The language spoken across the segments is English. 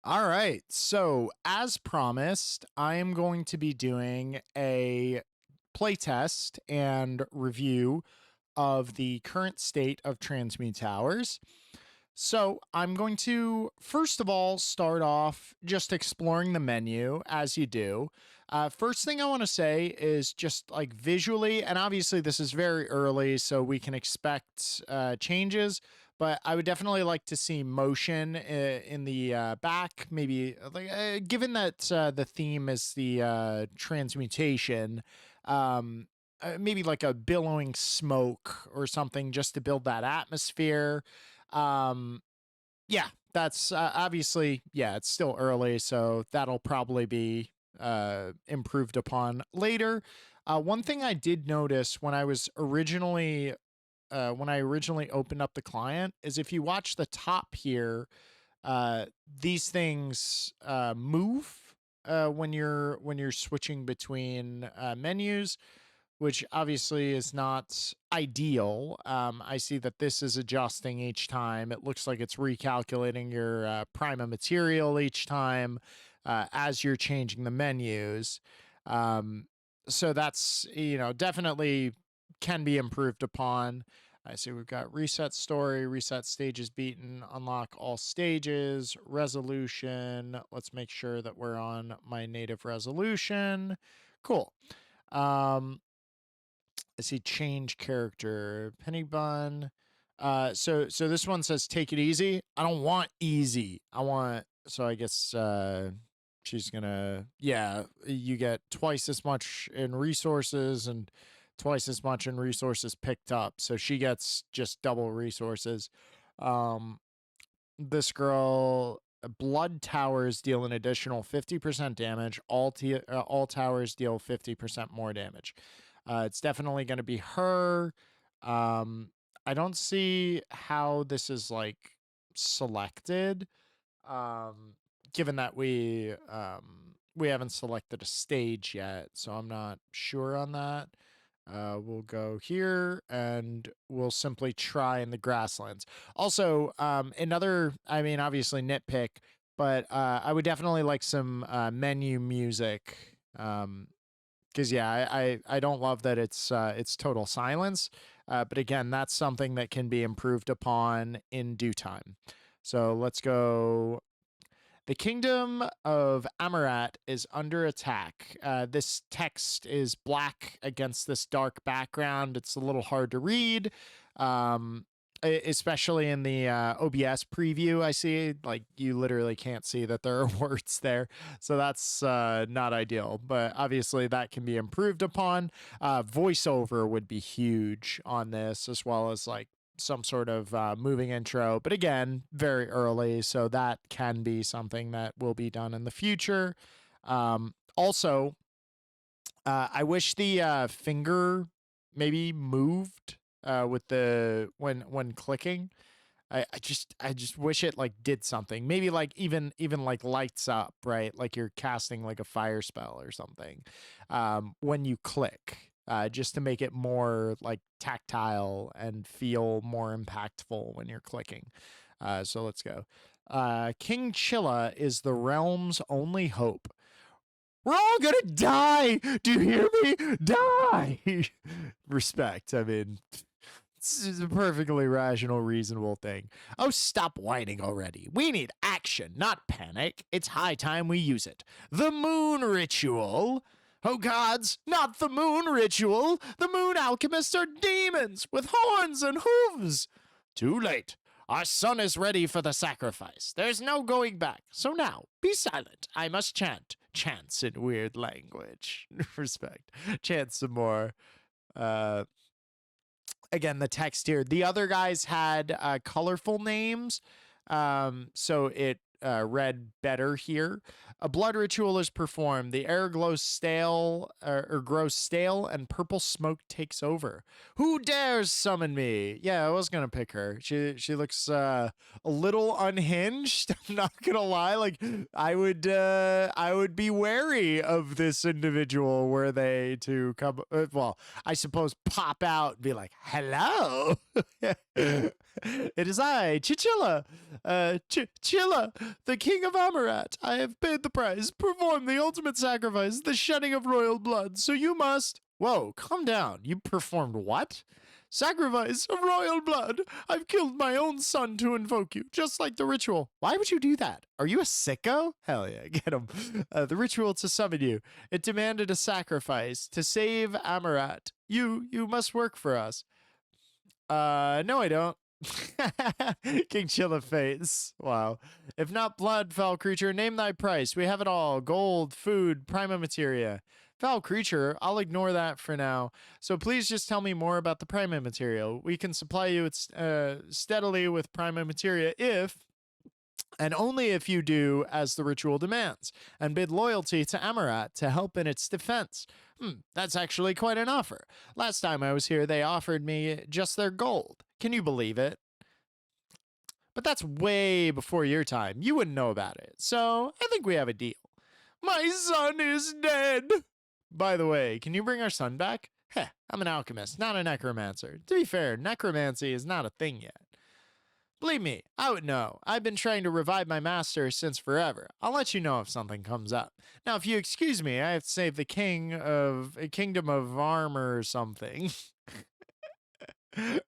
All right. So, as promised, I am going to be doing a playtest and review of the current state of TransmuTowers. So, I'm going to first of all start off just exploring the menu as you do. First thing I want to say is just like visually, and obviously this is very early, so we can expect changes. But I would definitely like to see motion in the back. Maybe like given that the theme is the transmutation, maybe like a billowing smoke or something just to build that atmosphere. Um, yeah, that's obviously, yeah, it's still early, so that'll probably be improved upon later. One thing I did notice when I originally opened up the client is if you watch the top here, these things move when you're switching between menus, which obviously is not ideal. I see that this is adjusting each time. It looks like it's recalculating your prima material each time as you're changing the menus. Um, so that's, definitely can be improved upon. I see we've got reset story, reset stages beaten, unlock all stages, resolution. Let's make sure that we're on my native resolution. Cool. Um, I see change character, penny bun. So this one says take it easy. I don't want easy. I want so I guess she's gonna yeah, you get twice as much in resources and twice as much in resources picked up. So she gets just double resources. Um this girl blood towers deal an additional 50% damage. All towers deal 50% more damage. It's definitely going to be her. Um, I don't see how this is like selected, um, given that we haven't selected a stage yet, so I'm not sure on that. We'll go here and we'll simply try in the grasslands. Also, another, I mean, obviously nitpick, but I would definitely like some menu music. Because yeah, I don't love that it's total silence. But again, that's something that can be improved upon in due time. So let's go. The kingdom of Amarat is under attack. This text is black against this dark background. It's a little hard to read, um, especially in the OBS preview. I see, like, you literally can't see that there are words there. So that's not ideal, but obviously that can be improved upon. Voiceover would be huge on this, as well as like some sort of moving intro. But again, very early, so that can be something that will be done in the future. Also, I wish the finger maybe moved with the when clicking. I just wish it like did something. Maybe like even like lights up, right? Like you're casting like a fire spell or something. When you click, just to make it more like tactile and feel more impactful when you're clicking. So let's go. King Chilla is the realm's only hope. We're all gonna die. Do you hear me? Die. Respect. I mean, this is a perfectly rational, reasonable thing. Oh, stop whining already. We need action, not panic. It's high time we use it. The moon ritual. Oh gods, not the moon ritual. The moon alchemists are demons with horns and hooves. Too late. Our son is ready for the sacrifice. There's no going back. So now, be silent. I must chant. Chants in weird language. Respect. Chant some more. Uh, Again, the text here. The other guys had colorful names, so it read better here. A blood ritual is performed. The air glows stale or grows stale, and purple smoke takes over. Who dares summon me? Yeah, I was gonna pick her. She looks a little unhinged. I'm not gonna lie. Like I would be wary of this individual were they to come. Well, I suppose pop out and be like, "Hello." It is I, Chichilla, Chilla, the king of Amarat. I have paid the price, performed the ultimate sacrifice, the shedding of royal blood, so you must... Whoa, calm down. You performed what? Sacrifice of royal blood. I've killed my own son to invoke you, just like the ritual. Why would you do that? Are you a sicko? Hell yeah, get him. The ritual to summon you. It demanded a sacrifice to save Amarat. You must work for us. No, I don't. King Chilla face. Wow. If not blood, foul creature, name thy price. We have it all. Gold, food, prima materia. Foul creature, I'll ignore that for now. So please just tell me more about the prima material. We can supply you steadily with prima materia if, and only if you do as the ritual demands, and bid loyalty to Amarat to help in its defense. That's actually quite an offer. Last time I was here, they offered me just their gold. Can you believe it? But that's way before your time. You wouldn't know about it. So I think we have a deal. My son is dead. By the way, can you bring our son back? Heh, I'm an alchemist, not a necromancer. To be fair, necromancy is not a thing yet. Believe me, I would know. I've been trying to revive my master since forever. I'll let you know if something comes up. Now, if you excuse me, I have to save the king of a kingdom of armor or something.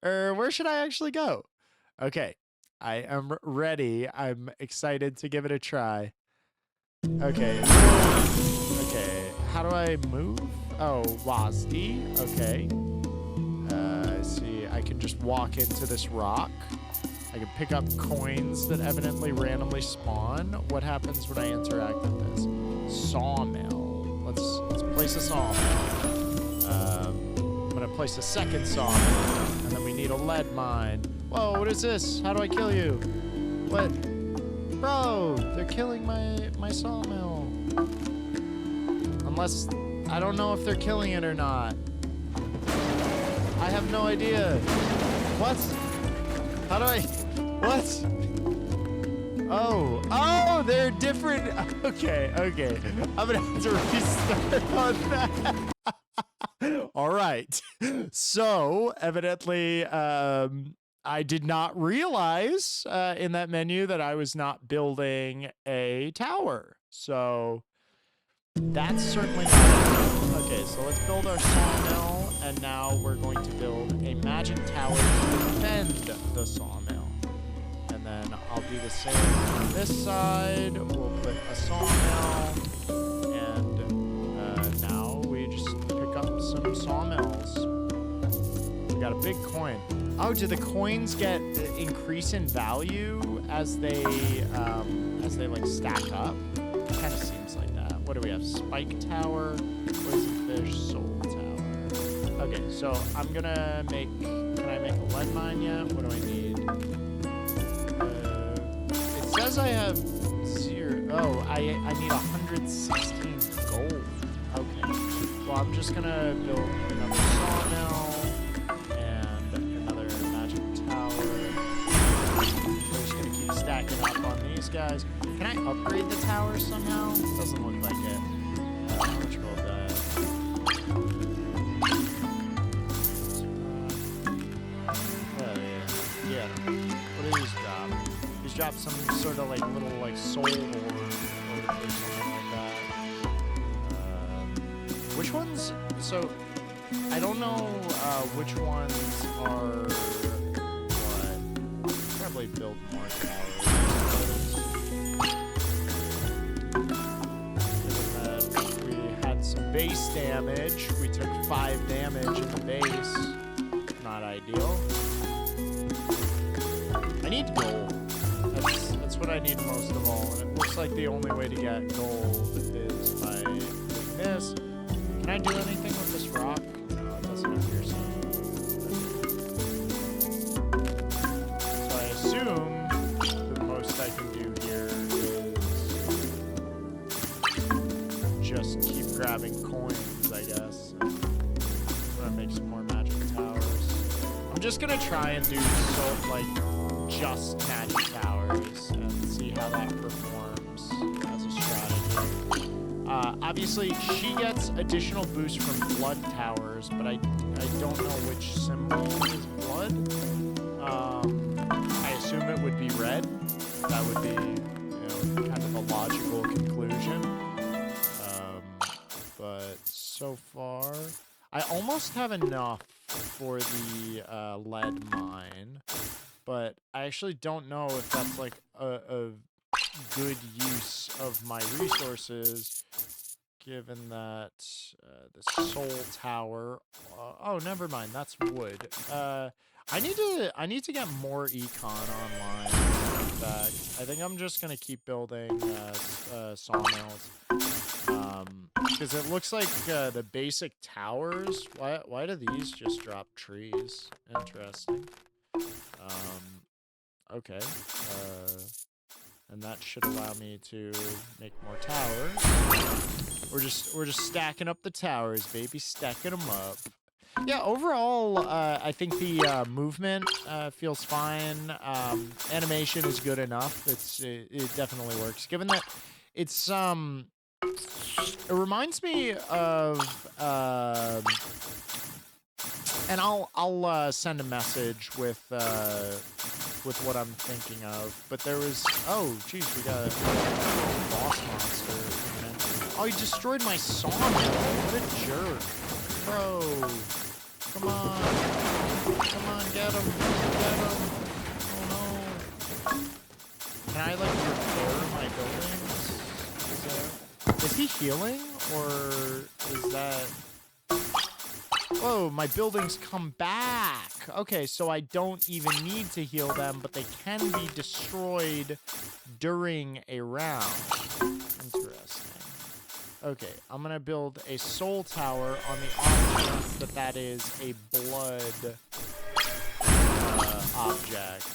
Where should I actually go? Okay, I am ready. I'm excited to give it a try. Okay. Okay, how do I move? Oh, WASD. Okay. I see. I can just walk into this rock. I can pick up coins that evidently randomly spawn. What happens when I interact with this? Sawmill. Let's place a sawmill. I'm gonna place a second sawmill, and then we need a lead mine. Whoa, what is this? How do I kill you? What? Bro, they're killing my sawmill. Unless, I don't know if they're killing it or not. I have no idea. What? How do I, what? Oh, they're different. Okay. I'm gonna have to restart on that. All right. So, evidently, I did not realize in that menu that I was not building a tower. So, that's certainly not. Okay, so let's build our sawmill, and now we're going to build a magic tower to defend the sawmill. And then I'll do the same on this side. We'll put a sawmill, and now we just pick up some sawmills. We got a big coin. Oh, do the coins get increase in value as they like stack up? Kind of seems like that. What do we have? Spike tower, poison fish, soul tower. Okay, so I'm gonna make. Can I make a lead mine yet? What do I need? It says I have 0. Oh, I need 116 gold. Okay. Well, I'm just gonna build another sawmill and another magic tower. We're just gonna keep stacking up on these guys. Can I upgrade the tower somehow? Doesn't look like it. How much gold do I have? Yeah. What do these drop? These drop some sort of like little like soul or something like that. Which ones? So I don't know which ones are what. Probably build more towers. Base damage. We took 5 damage in the base. Not ideal. I need gold. That's what I need most of all. And it looks like the only way to get gold is by doing this. Can I do anything with this rock? No, it doesn't appear so. So I assume the most I can do here is just keep grabbing coins, I guess. I'm gonna make some more magic towers. I'm just gonna try and do just magic towers and see how that performs as a strategy. Obviously, she gets additional boost from blood towers, but I don't know which symbol is blood. assume it would be red. That would be, kind of a logical conclusion. But so far, I almost have enough for the lead mine, but I actually don't know if that's like a good use of my resources, given that the soul tower. Oh, never mind. That's wood. I need to get more econ online. In fact, I think I'm just gonna keep building sawmills. Because it looks like the basic towers. Why do these just drop trees? Interesting. Okay. And that should allow me to make more towers. We're just stacking up the towers, baby, stacking them up. Yeah, overall, I think the movement feels fine. Animation is good enough. It definitely works. Given that it's it reminds me of and I'll send a message with what I'm thinking of. But there was geez, we got a boss monster. Man. Oh, he destroyed my sawmill. What a jerk, bro. Come on, get him, Oh no. Can I like repair my buildings? Is he healing or is that? Whoa, my buildings come back. Okay, so I don't even need to heal them, but they can be destroyed during a round. Interesting. Okay, I'm gonna build a soul tower on the off chance that that is a blood object.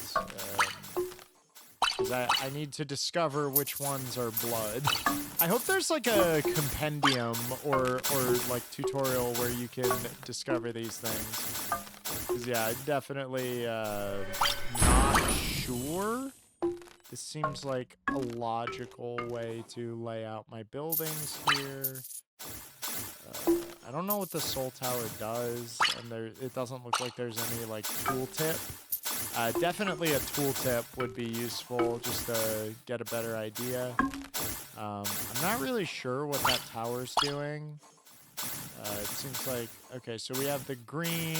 Because I need to discover which ones are blood. I hope there's like a compendium or like tutorial where you can discover these things. Because yeah, definitely not sure. This seems like a logical way to lay out my buildings here. I don't know what the soul tower does, and it doesn't look like there's any like tooltip. Definitely a tooltip would be useful just to get a better idea. I'm not really sure what that tower's doing. It seems like, okay, so we have the green.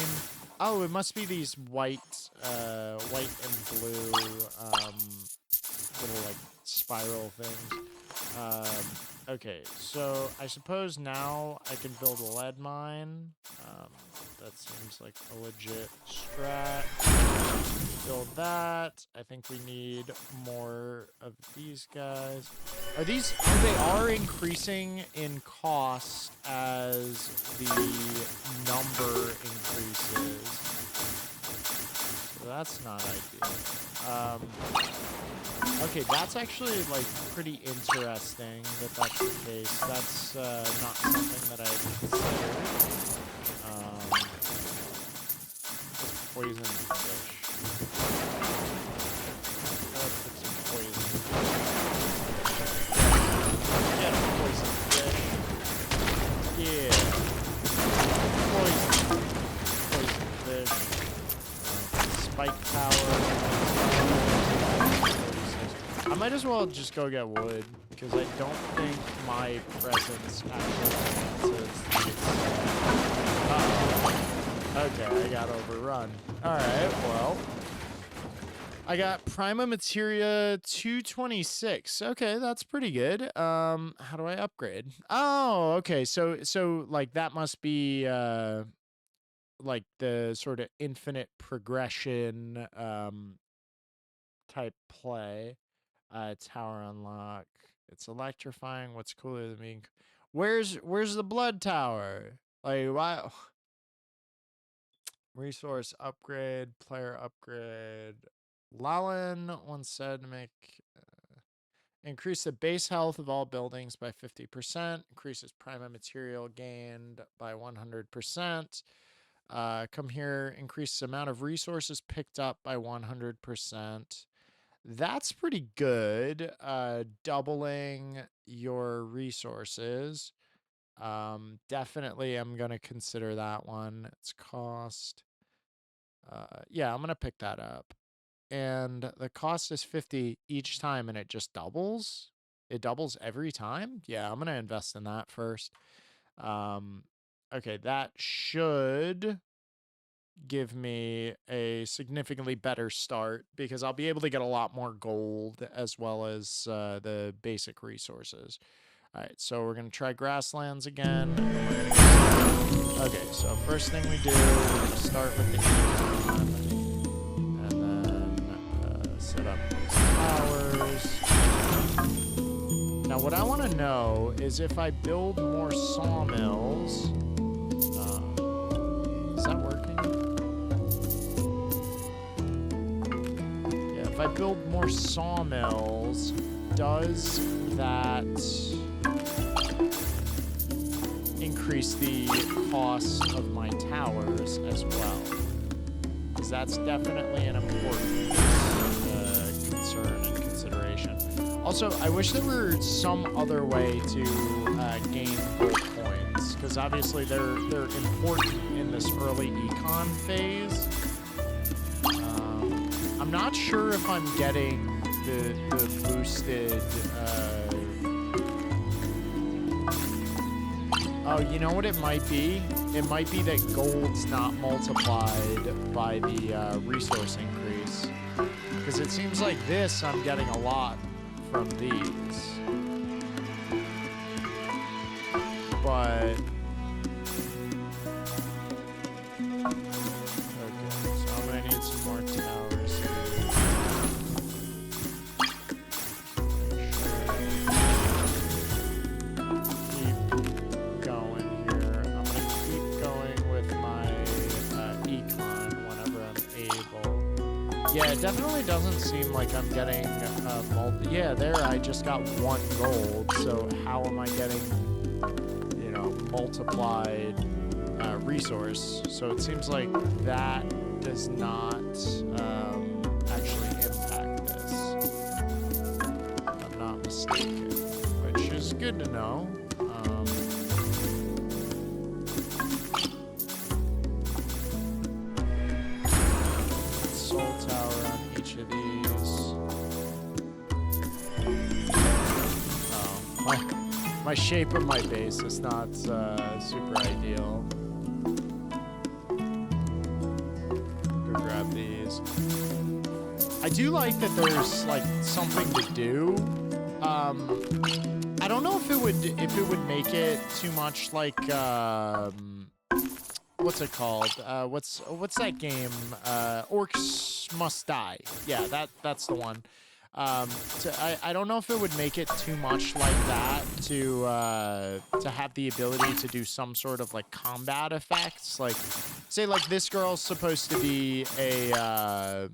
Oh, it must be these white and blue, little like spiral things. Okay, so I suppose now I can build a lead mine. That seems like a legit strat. Build that. I think we need more of these guys. They are increasing in cost as the number increases. So that's not ideal. Okay, that's actually like pretty interesting that that's the case. That's not something that I considered. Poison fish. Let's put some poison. Get a poison fish. Yeah. Poison fish. Spike power. I might as well just go get wood, because I don't think my presence actually enhances the okay, I got overrun. Alright, well. I got Prima Materia 226. Okay, that's pretty good. How do I upgrade? Oh, okay. So like that must be like the sort of infinite progression type play. Tower unlock. It's electrifying. What's cooler than being where's the blood tower? Like why resource upgrade, player upgrade. Lalin once said to make increase the base health of all buildings by 50%, increases prima material gained by 100%. Come here, increase the amount of resources picked up by 100%. That's pretty good. Doubling your resources. Definitely I'm going to consider that one. It's cost. Yeah, I'm going to pick that up. and the cost is 50 each time, and it just doubles. It doubles every time. Yeah, I'm gonna invest in that first. Okay, that should give me a significantly better start because I'll be able to get a lot more gold as well as the basic resources. All right, so we're gonna try grasslands again. Okay, so first thing we do, we're gonna start with the econ, and then set up towers. Now, what I want to know is if I build more sawmills. Is that working? Yeah, if I build more sawmills, does that increase the cost of my towers as well? Because that's definitely an important concern and consideration. Also, I wish there were some other way to gain gold coins, because obviously they're important in this early econ phase. I'm not sure if I'm getting the boosted. Oh, you know what it might be? It might be that gold's not multiplied by the resource increase. Because it seems like this, I'm getting a lot from these. But... okay, so I'm gonna need some more towers here. Keep going here. I'm gonna keep going with my econ whenever I'm able. Yeah, it definitely doesn't seem like I'm getting yeah, there I just got 1 gold, so how am I getting, you know, multiplied resource? So it seems like that does not actually impact this, if I'm not mistaken, which is good to know. Soul tower on each of these. My shape of my base is not super ideal. Go grab these. I do like that there's like something to do. I don't know if it would make it too much like what's it called? What's that game? Orcs Must Die. Yeah, that's the one. I don't know if it would make it too much like that to have the ability to do some sort of like combat effects. Like, say like this girl's supposed to be a,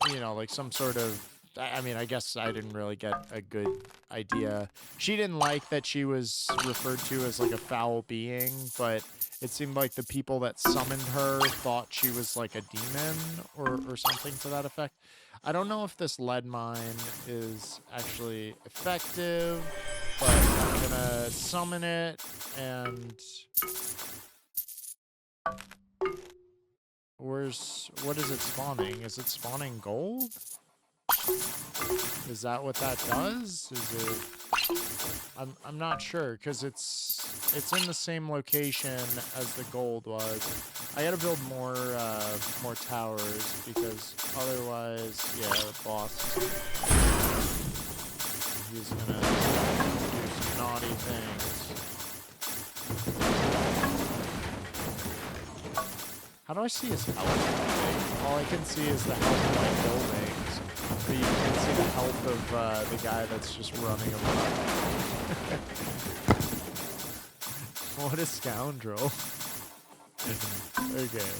you know, like some sort of, I mean, I guess I didn't really get a good idea. She didn't like that she was referred to as like a foul being, but it seemed like the people that summoned her thought she was like a demon or something to that effect. I don't know if this lead mine is actually effective, but I'm gonna summon it, and what is it spawning? Is it spawning gold? Is that what that does? Is it... I'm not sure, because it's in the same location as the gold was. I gotta build more towers, because otherwise, yeah, the boss, he's gonna do some naughty things. How do I see his health? All I can see is the health of my buildings. But you can see the health of the guy that's just running around. What a scoundrel. Okay.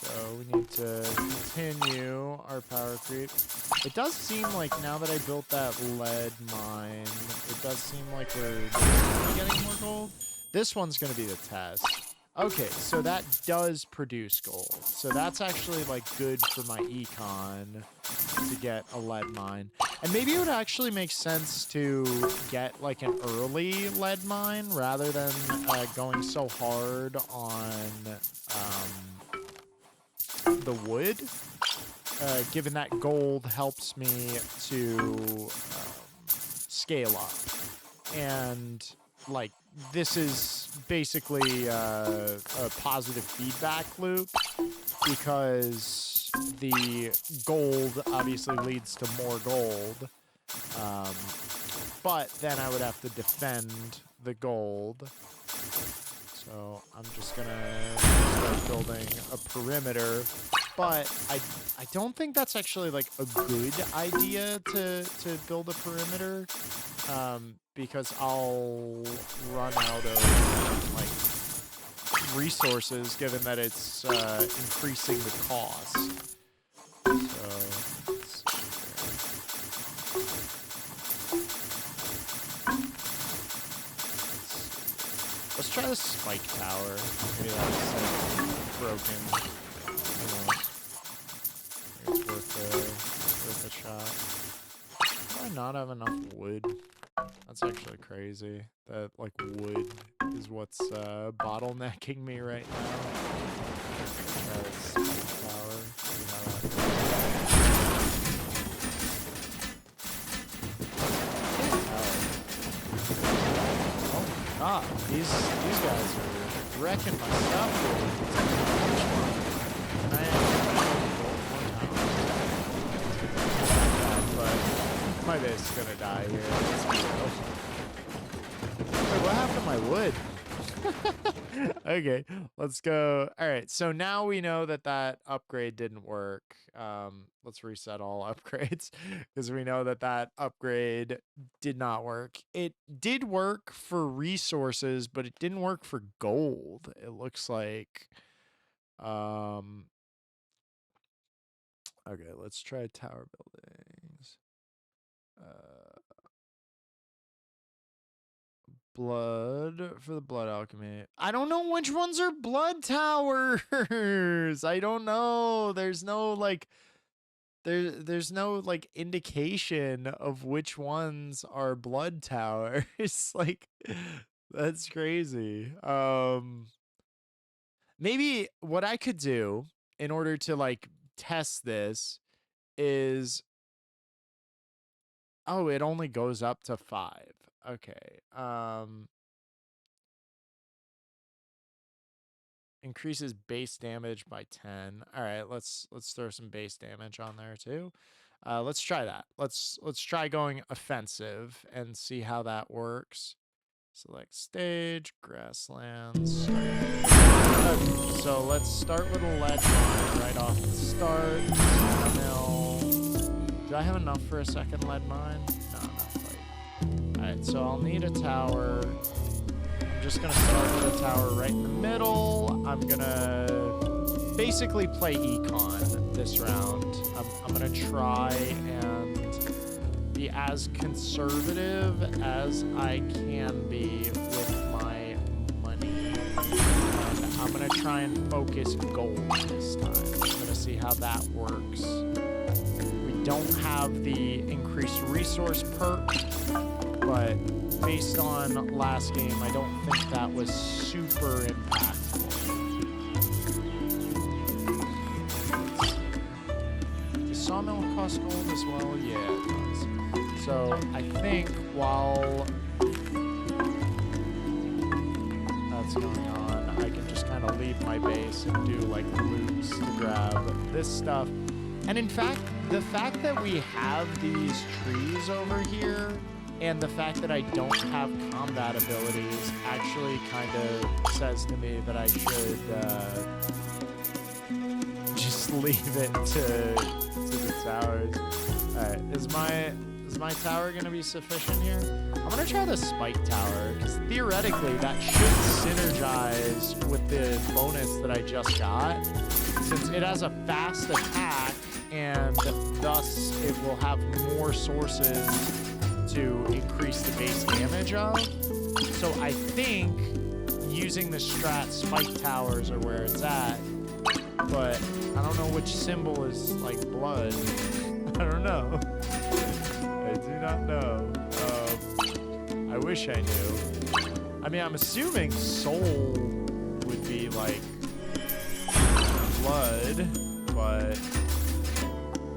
So we need to continue our power creep. It does seem like now that I built that lead mine, it does seem like we're getting more gold. This one's going to be the test. Okay, so that does produce gold. So that's actually like good for my econ to get a lead mine. And maybe it would actually make sense to get like an early lead mine rather than going so hard on the wood, given that gold helps me to scale up. And like this is basically a positive feedback loop, because the gold obviously leads to more gold, but then I would have to defend the gold. So I'm just gonna start building a perimeter, but I don't think that's actually like a good idea to build a perimeter, because I'll run out of like resources, given that it's increasing the cost. So let's try the spike tower. Maybe that's like broken. Maybe it's worth a shot. Do I not have enough wood? That's actually crazy. That like wood is what's bottlenecking me right now. Try this spike tower. See how that Ah, these guys are wrecking my stuff here. And I am but my base is gonna die here. Let's be real. Wait, what happened to my wood? Okay, let's go. All right, so now we know that that upgrade didn't work. Let's reset all upgrades, because we know that that upgrade did not work. It did work for resources, but it didn't work for gold, it looks like. Okay, let's try tower buildings. Blood for the blood alchemy. I don't know which ones are blood towers. I don't know. There's no like there's no like indication of which ones are blood towers. Like that's crazy. Maybe what I could do in order to like test this is, oh, it only goes up to 5. Okay. Increases base damage by 10. All right, let's throw some base damage on there too. Let's try that. Let's try going offensive and see how that works. Select stage, grasslands. Okay, so let's start with a lead mine right off the start. Mill. Do I have enough for a second lead mine? No, not quite. Alright, so I'll need a tower. I'm just gonna start with a tower right in the middle. I'm gonna basically play econ this round. I'm gonna try and be as conservative as I can be with my money. And I'm gonna try and focus gold this time. I'm gonna see how that works. We don't have the increased resource perk, but based on last game, I don't think that was super impactful. Does sawmill cost gold as well? Yeah, it does. So I think while that's going on, I can just kind of leave my base and do like loops to grab this stuff. And in fact, the fact that we have these trees over here and the fact that I don't have combat abilities actually kind of says to me that I should just leave it to the towers. Alright, is my tower gonna be sufficient here? I'm gonna try the spike tower, because theoretically that should synergize with the bonus that I just got, since it has a fast attack and thus it will have more sources to increase the base damage of. So I think using the strat spike towers are where it's at, but I don't know which symbol is like blood. I don't know. not know. I wish I knew. I mean, I'm assuming soul would be like blood, but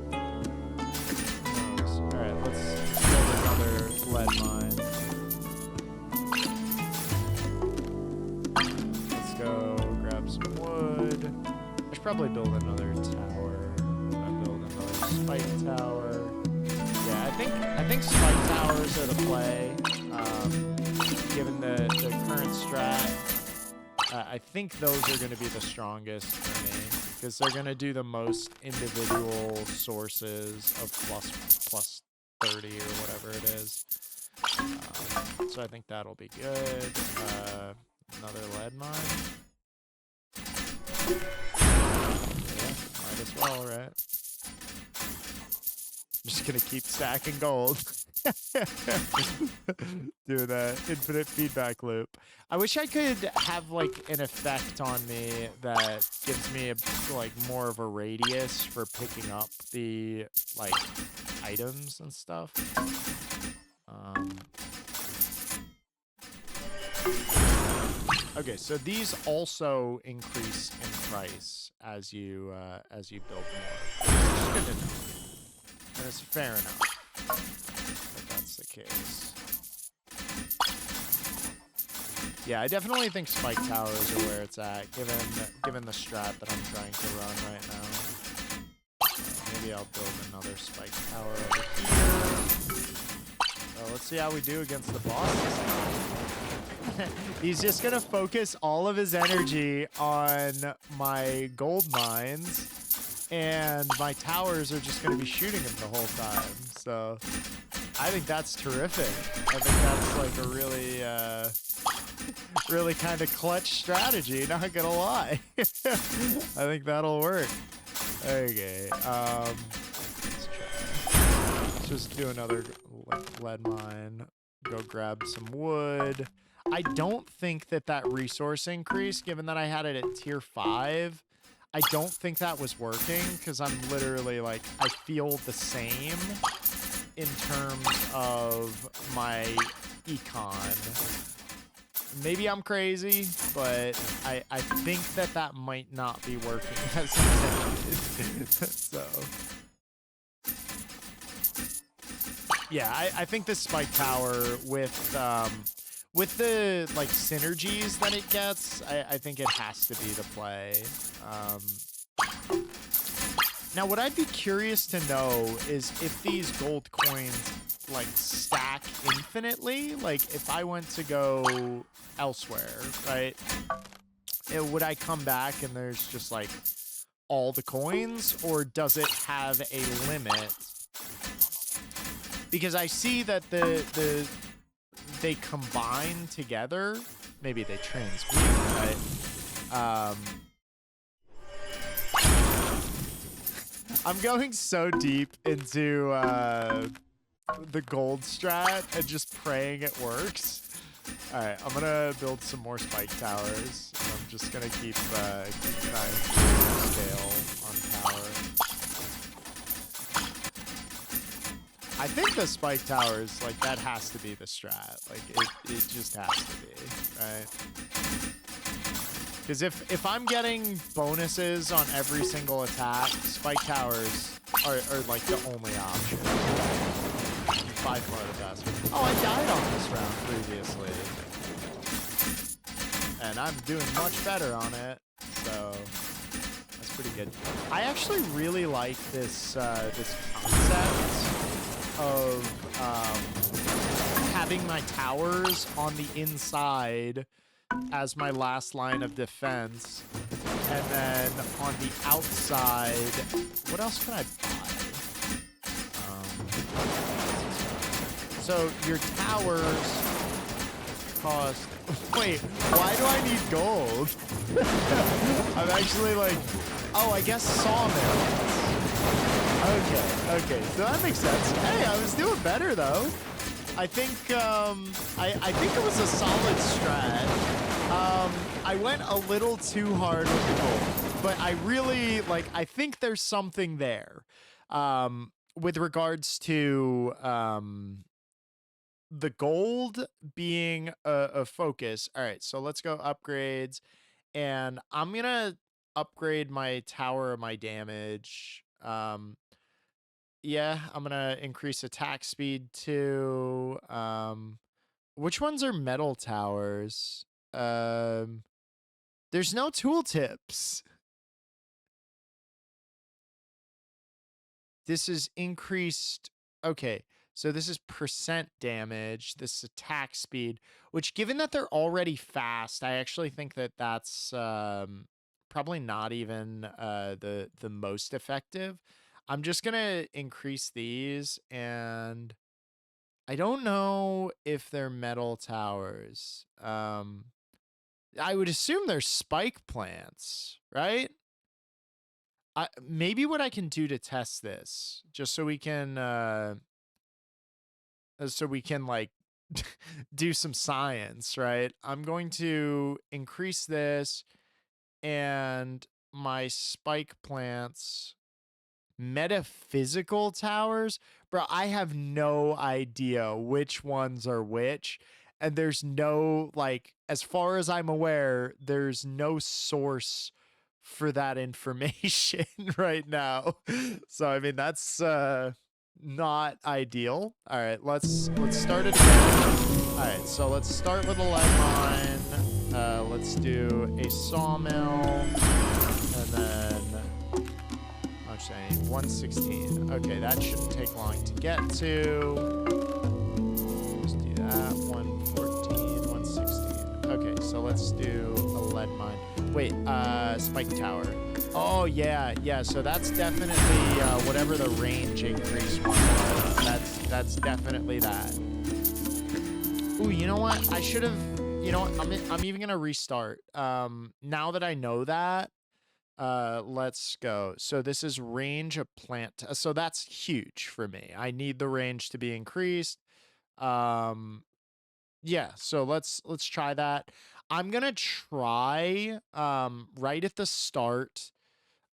who knows? All right, let's build another lead mine. Let's go grab some wood. I should probably build another tower. I build another spike tower. Yeah, I think spike towers are the play. Given the current strat, I think those are going to be the strongest for me because they're going to do the most individual sources of plus 30 or whatever it is. So I think that'll be good. Another lead mine. Yeah, might as well, right? I'm just gonna keep stacking gold. Do that infinite feedback loop. I wish I could have like an effect on me that gives me like more of a radius for picking up the like items and stuff. Okay, so these also increase in price as you build more. Which is good to know. And it's fair enough that that's the case. Yeah, I definitely think spike towers are where it's at, given the strat that I'm trying to run right now. Maybe I'll build another spike tower over here. Let's see how we do against the boss this time. He's just gonna focus all of his energy on my gold mines, and my towers are just gonna be shooting him the whole time. So I think that's terrific. I think that's like a really, really kind of clutch strategy. Not gonna lie. I think that'll work. Okay. Let's try. Let's just do another lead mine. Go grab some wood. I don't think that resource increase, given that I had it at tier 5, I don't think that was working because I'm literally like, I feel the same in terms of my econ. Maybe I'm crazy, but I think that might not be working as intended. So yeah, I think this spike tower with the like synergies that it gets, I think it has to be the play. Now, what I'd be curious to know is if these gold coins like stack infinitely. Like if I went to go elsewhere, right? Would I come back and there's just like all the coins, or does it have a limit? Because I see that they combine together. Maybe they transmute, right? I'm going so deep into the gold strat and just praying it works. All right, I'm gonna build some more spike towers. And I'm just gonna keep trying to scale on power. I think the spike towers, like, that has to be the strat. Like, it just has to be, right? Because if I'm getting bonuses on every single attack, spike towers are like the only option. By far the best. Oh, I died on this round previously. And I'm doing much better on it, so that's pretty good. I actually really like this this concept of having my towers on the inside as my last line of defense, and then on the outside, what else can I buy? So your towers cost... Wait, why do I need gold? I'm actually like... Oh, I guess sawmill. Okay, so that makes sense. Hey, I was doing better though. I think I think it was a solid strat. I went a little too hard with the gold, but I really, like, I think there's something there. with regards to the gold being a focus. All right, so let's go upgrades, and I'm gonna upgrade my tower, my damage. Yeah, I'm gonna increase attack speed too. Which ones are metal towers? There's no tooltips. This is increased. Okay, so this is percent damage. This attack speed, which given that they're already fast, I actually think that that's probably not even the most effective. I'm just gonna increase these, and I don't know if they're metal towers. I would assume they're spike plants, right? Maybe what I can do to test this, just so we can like do some science, right? I'm going to increase this, and my spike plants, metaphysical towers. Bro, I have no idea which ones are which. And there's no, like, as far as I'm aware, there's no source for that information right now. So I mean that's not ideal. All right, let's start it again. All right, so let's start with a lead mine. Let's do a sawmill, and then actually I need 116. Okay, that shouldn't take long to get to. Let's do that. 114, 116. Okay, so let's do a lead mine. Wait, spike tower. Oh yeah, so that's definitely whatever the range increase one was. That's definitely that. Ooh, you know what? I should have. You know what? I'm even gonna restart. Now that I know that, let's go. So this is range of plant. So that's huge for me. I need the range to be increased. Yeah. So let's try that. I'm gonna try right at the start.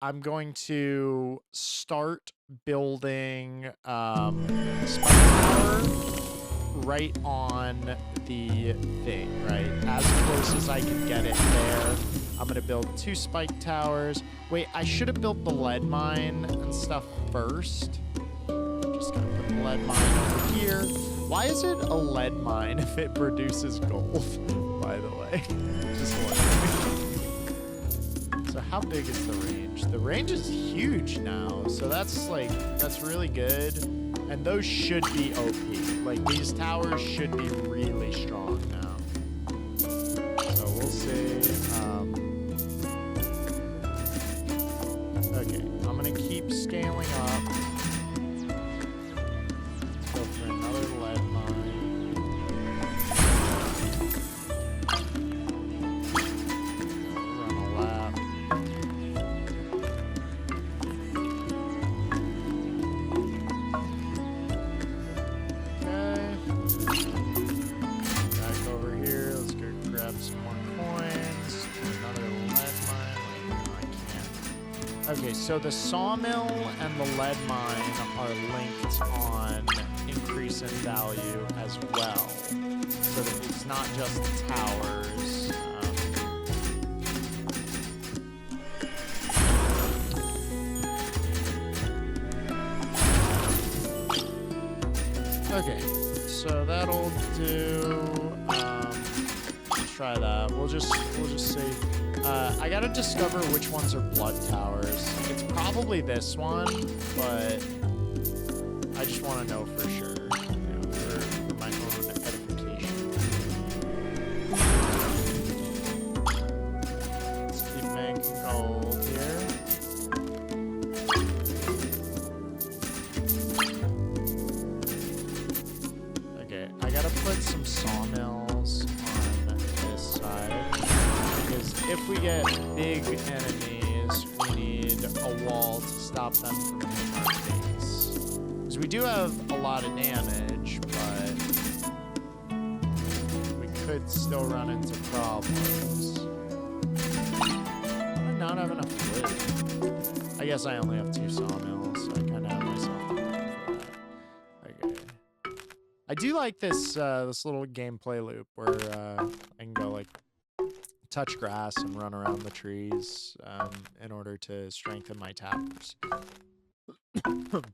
I'm going to start building spike tower right on the thing, right? As close as I can get it there. I'm gonna build 2 spike towers. Wait, I should have built the lead mine and stuff first. Just gonna put the lead mine over here. Why is it a lead mine if it produces gold, by the way? Just wondering. So how big is the range? The range is huge now, so that's really good. And those should be OP. Like, these towers should be really strong now. So we'll see. Okay, I'm gonna keep scaling up. Go for another lead mine. Run a lap. Okay. Back over here. Let's go grab some more coins. Another lead mine. I can't. Okay, so the sawmill and the lead mine are linked on increase in value as well. So that it's not just towers. Okay, so that'll do. Let's try that. We'll just see. I gotta discover which ones are blood towers. It's probably this one, but I just want to know for sure, for my own edification. Let's keep making gold here. Okay, I gotta put some sawmills on this side, because if we get big enemies, we need a wall to stop them from hitting our face. Because we do have a lot of damage, but we could still run into problems. I not have enough wood. I guess I only have 2 sawmills, so I kind of have myself. I do like this this little gameplay loop where I can go like touch grass and run around the trees in order to strengthen my towers.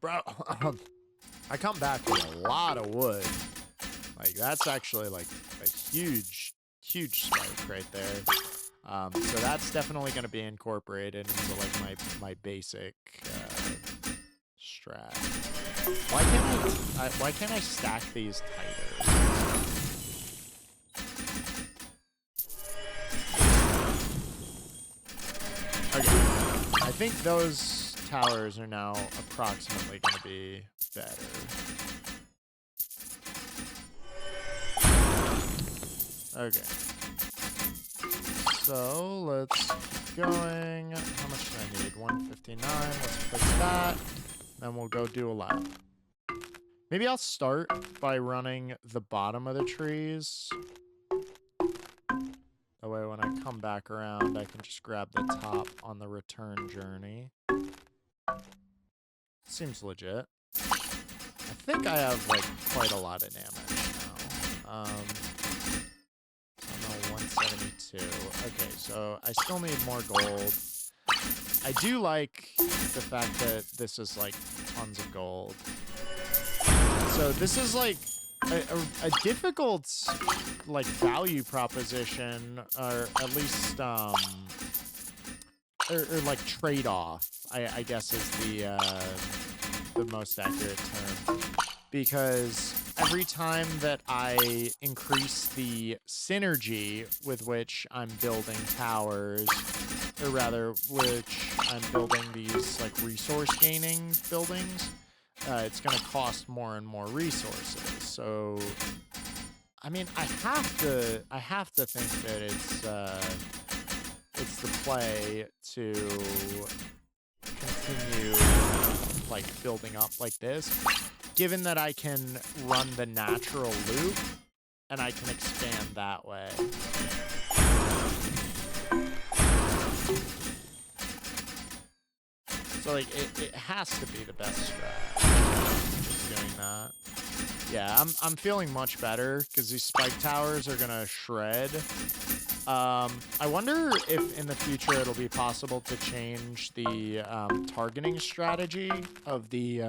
Bro, I come back with a lot of wood. Like that's actually like a huge spike right there. So that's definitely going to be incorporated into like my basic strat. Why can't I stack these tighter? Okay, I think those towers are now approximately going to be better. Okay. So let's keep going. How much do I need? 159. Let's fix that. Then we'll go do a lap. Maybe I'll start by running the bottom of the trees. That way when I come back around, I can just grab the top on the return journey. Seems legit. I think I have like quite a lot of damage now. 172. Okay, so I still need more gold. I do like the fact that this is like tons of gold. So this is like a difficult like value proposition, or at least or like trade-off, I guess is the most accurate term. Because every time that I increase the synergy with which I'm building towers, or rather, which I'm building these like resource gaining buildings, it's going to cost more and more resources. So, I mean, I have to think that it's the play to continue like building up like this. Given that I can run the natural loop, and I can expand that way. So, like, it has to be the best strat, doing that. Yeah, I'm feeling much better, because these spike towers are gonna shred. I wonder if in the future it'll be possible to change the targeting strategy of the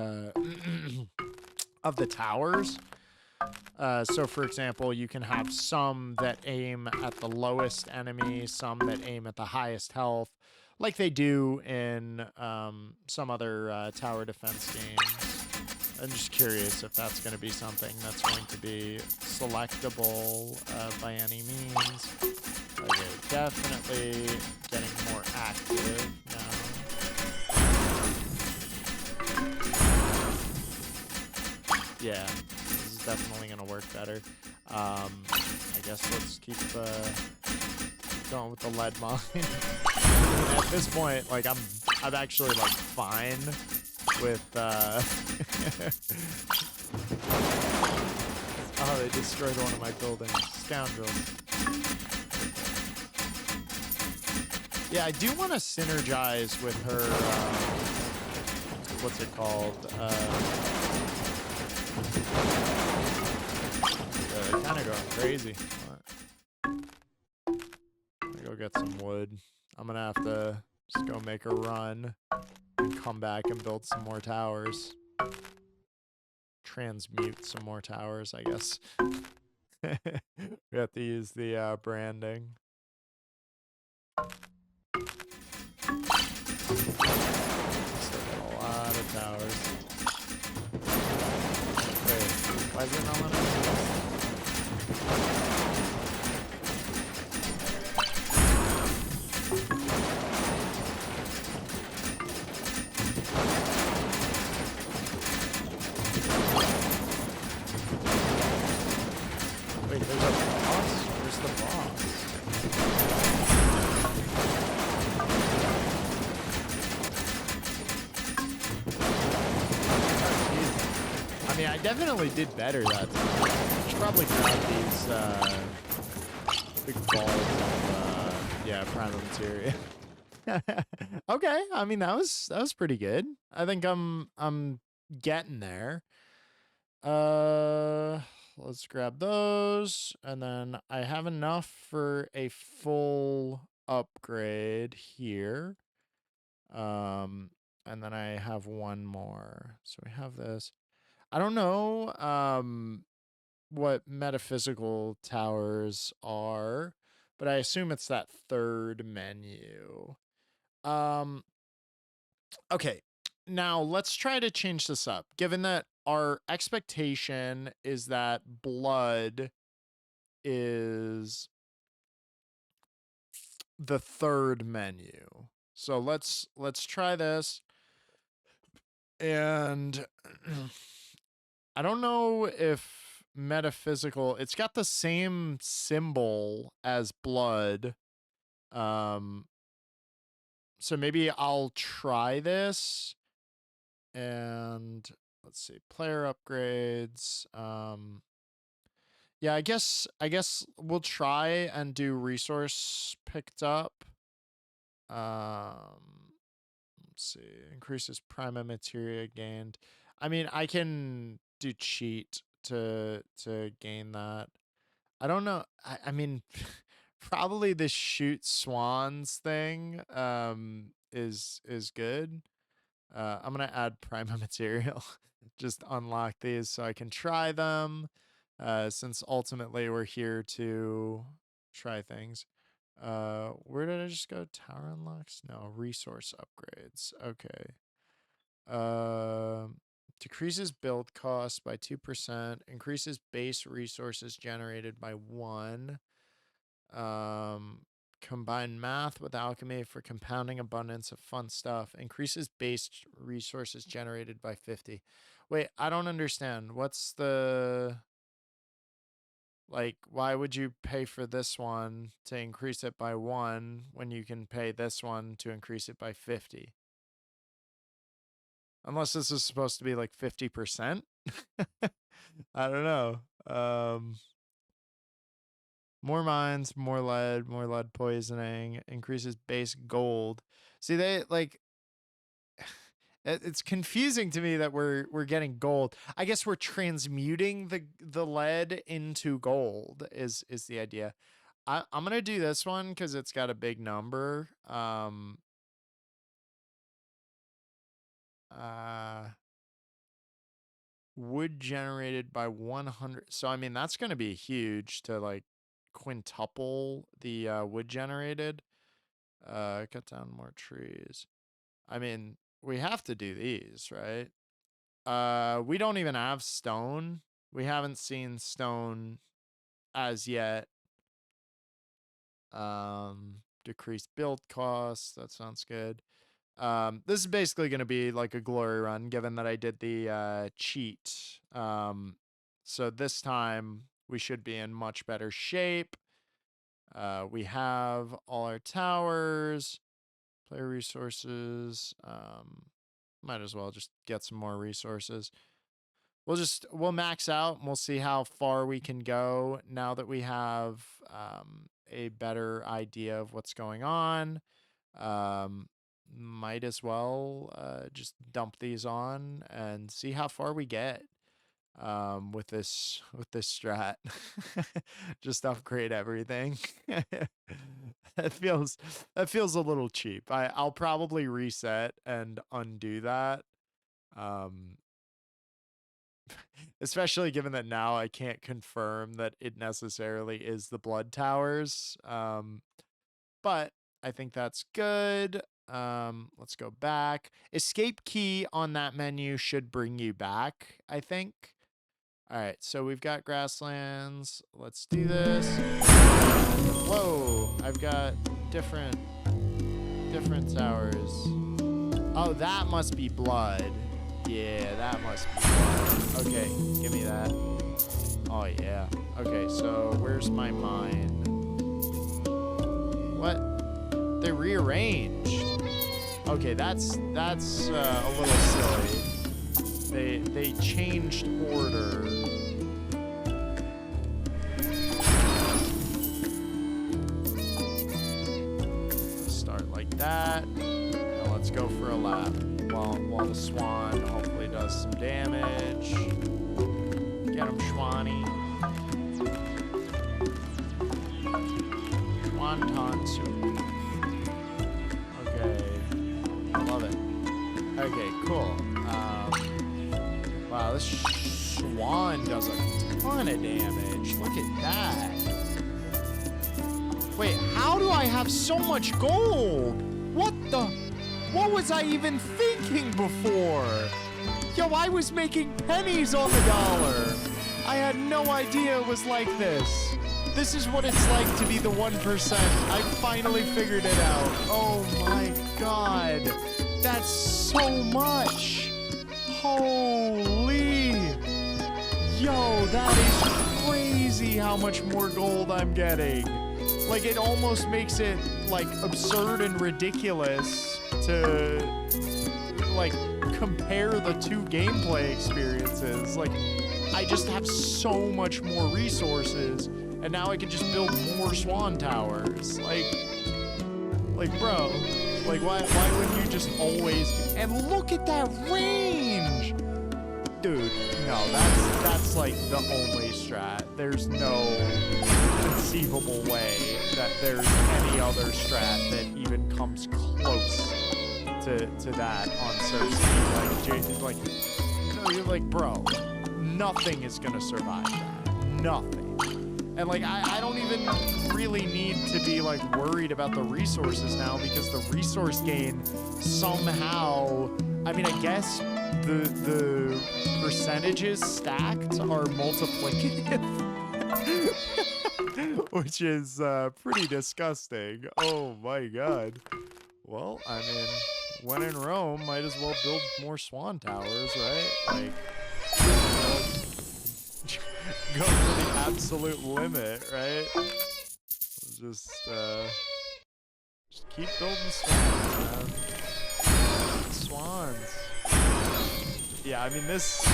of the towers. So for example, you can have some that aim at the lowest enemy, some that aim at the highest health, like they do in some other tower defense games. I'm just curious if that's going to be something that's going to be selectable by any means. Okay, definitely getting more active now. Yeah, this is definitely gonna work better. I guess let's keep going with the lead mine. At this point, like I'm actually like fine with oh, they destroyed one of my buildings. Scoundrels. Yeah, I do want to synergize with her what's it called? They're kind of going crazy. I'm gonna go get some wood. I'm gonna have to just go make a run and come back and build some more towers. Transmute some more towers, I guess. We have to use the branding. Still got a lot of towers. Wait, why is it not letting me? Wait, there's a boss? Where's the boss? I mean, I definitely did better that time. I should probably grab these big balls of yeah, primal materia. Okay, I mean that was pretty good. I think I'm getting there. Uh, let's grab those, and then I have enough for a full upgrade here. And then I have one more. So we have this. I don't know what metaphysical towers are, but I assume it's that third menu. Okay. Now let's try to change this up. Given that our expectation is that blood is the third menu. So let's try this. And I don't know if metaphysical, it's got the same symbol as blood. So maybe I'll try this. And let's see, player upgrades. Yeah, I guess we'll try and do resource picked up. Let's see, increases prima materia gained. I mean, I can do cheat to gain that. I don't know. I mean, probably the shoot swans thing is good. I'm gonna add prima material. Just unlock these so I can try them. Since ultimately we're here to try things. Where did I just go? Tower unlocks? No, resource upgrades. Okay. Decreases build cost by 2%. Increases base resources generated by 1. Combine math with alchemy for compounding abundance of fun stuff. Increases base resources generated by 50. Wait, I don't understand. What's the... Like, why would you pay for this one to increase it by 1 when you can pay this one to increase it by 50? Unless this is supposed to be like 50%? I don't know. More mines, more lead poisoning, increases base gold. See, they like it's confusing to me that we're getting gold. I guess we're transmuting the lead into gold is the idea. I'm gonna do this one because it's got a big number. Wood generated by 100. So I mean that's gonna be huge to like quintuple the wood generated. Cut down more trees. I mean, we have to do these, right? We don't even have stone. We haven't seen stone as yet. Decreased build costs. That sounds good. This is basically going to be like a glory run, given that I did the cheat. So this time we should be in much better shape. We have all our towers, player resources. Might as well just get some more resources. We'll max out and we'll see how far we can go now that we have a better idea of what's going on. Might as well just dump these on and see how far we get with this strat. Just upgrade everything. that feels a little cheap. I'll probably reset and undo that. Especially given that now I can't confirm that it necessarily is the blood towers. But I think that's good. Let's go back. Escape key on that menu should bring you back, I think. All right, so we've got grasslands. Let's do this. Whoa, I've got different towers. Oh, that must be blood. Yeah, that must be blood. Okay, give me that. Oh, yeah. Okay, so where's my mine? What? They rearranged. Okay, that's a little silly. They changed order. Start like that. Now let's go for a lap while the swan hopefully does some damage. wonton soup. Okay. I love it. Okay, cool. Wow, this swan does a ton of damage. Look at that. Wait, how do I have so much gold? What was I even thinking before? Yo, I was making pennies on the dollar. I had no idea it was like this. This is what it's like to be the 1%. I finally figured it out. Oh my god. That's so much. Holy. Yo, that is crazy how much more gold I'm getting. Like, it almost makes it, like, absurd and ridiculous to, like, compare the two gameplay experiences. Like, I just have so much more resources, and now I can just build more swan towers. Like, bro, like, why wouldn't you just always... And look at that range! Dude, no, that's like the only strat. There's no conceivable way that there's any other strat that even comes close to that on Cersei. Like, bro, nothing is gonna survive that. Nothing. And like, I don't even really need to be like worried about the resources now, because the resource gain somehow, I mean, I guess the percentages stacked are multiplicative, which is pretty disgusting. Oh my god. Well, I mean, when in Rome, might as well build more swan towers, right? Like, go for the absolute limit, right? Just keep building swans, man. Swans. Yeah, I mean, this,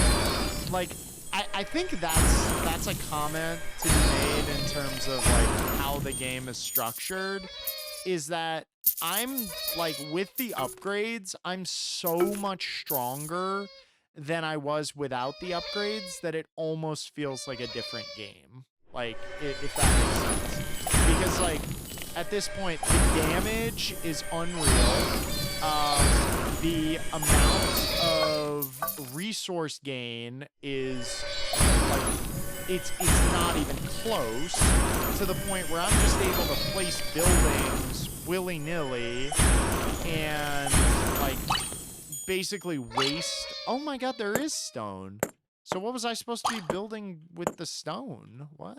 like, I think that's a comment to be made in terms of, like, how the game is structured, is that I'm, like, with the upgrades, I'm so much stronger than I was without the upgrades that it almost feels like a different game. Like, if that makes sense. Because, like, at this point, the damage is unreal. The amount of resource gain is, like, it's not even close, to the point where I'm just able to place buildings willy-nilly and, like, basically waste. Oh my god, there is stone. So what was I supposed to be building with the stone? What?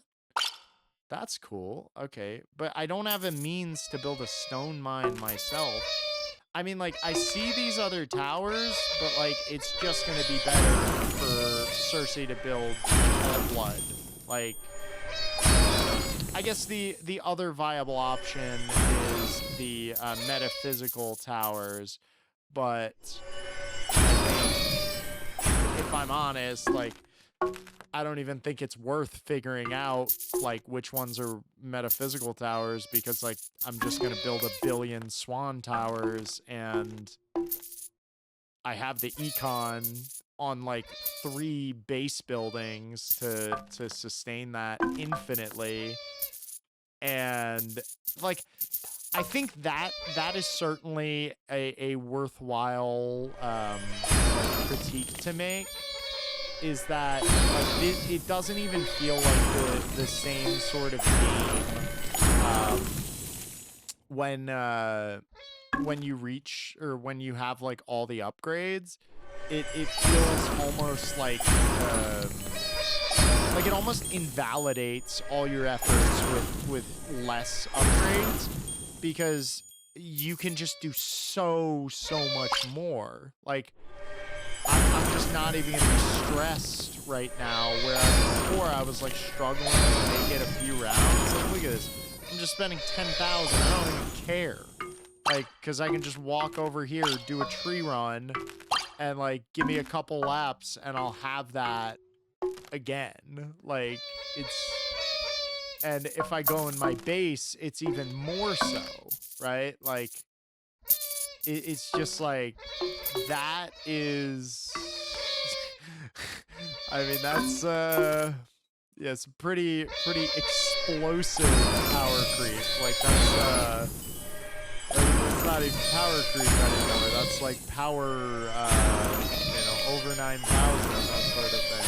That's cool. Okay, but I don't have a means to build a stone mine myself. I mean, like, I see these other towers, but, like, it's just gonna be better for Cersei to build all blood. Like, I guess the other viable option is the metaphysical towers, but if I'm honest, like, I don't even think it's worth figuring out, like, which ones are metaphysical towers, because, like, I'm just gonna build a billion swan towers, and I have the econ on, like, 3 base buildings to sustain that infinitely. And, like, I think that is certainly a worthwhile like, critique to make, is that, like, it doesn't even feel like the same sort of game when you reach, or when you have, like, all the upgrades. It feels almost like it almost invalidates all your efforts with less upgrades, because you can just do so much more. Like, I'm just not even gonna be stressed right now, whereas before I was, like, struggling to make it a few rounds. Like, look at this. I'm just spending 10,000. I don't even care. Like, because I can just walk over here, do a tree run, and, like, give me a couple laps, and I'll have that again. Like, and if I go in my base, it's even more so, right? Like, it's just like, that is, I mean, that's, yeah, some pretty explosive power creep. Like that's not even power creep anymore. That's like power, over 9,000, that sort of thing.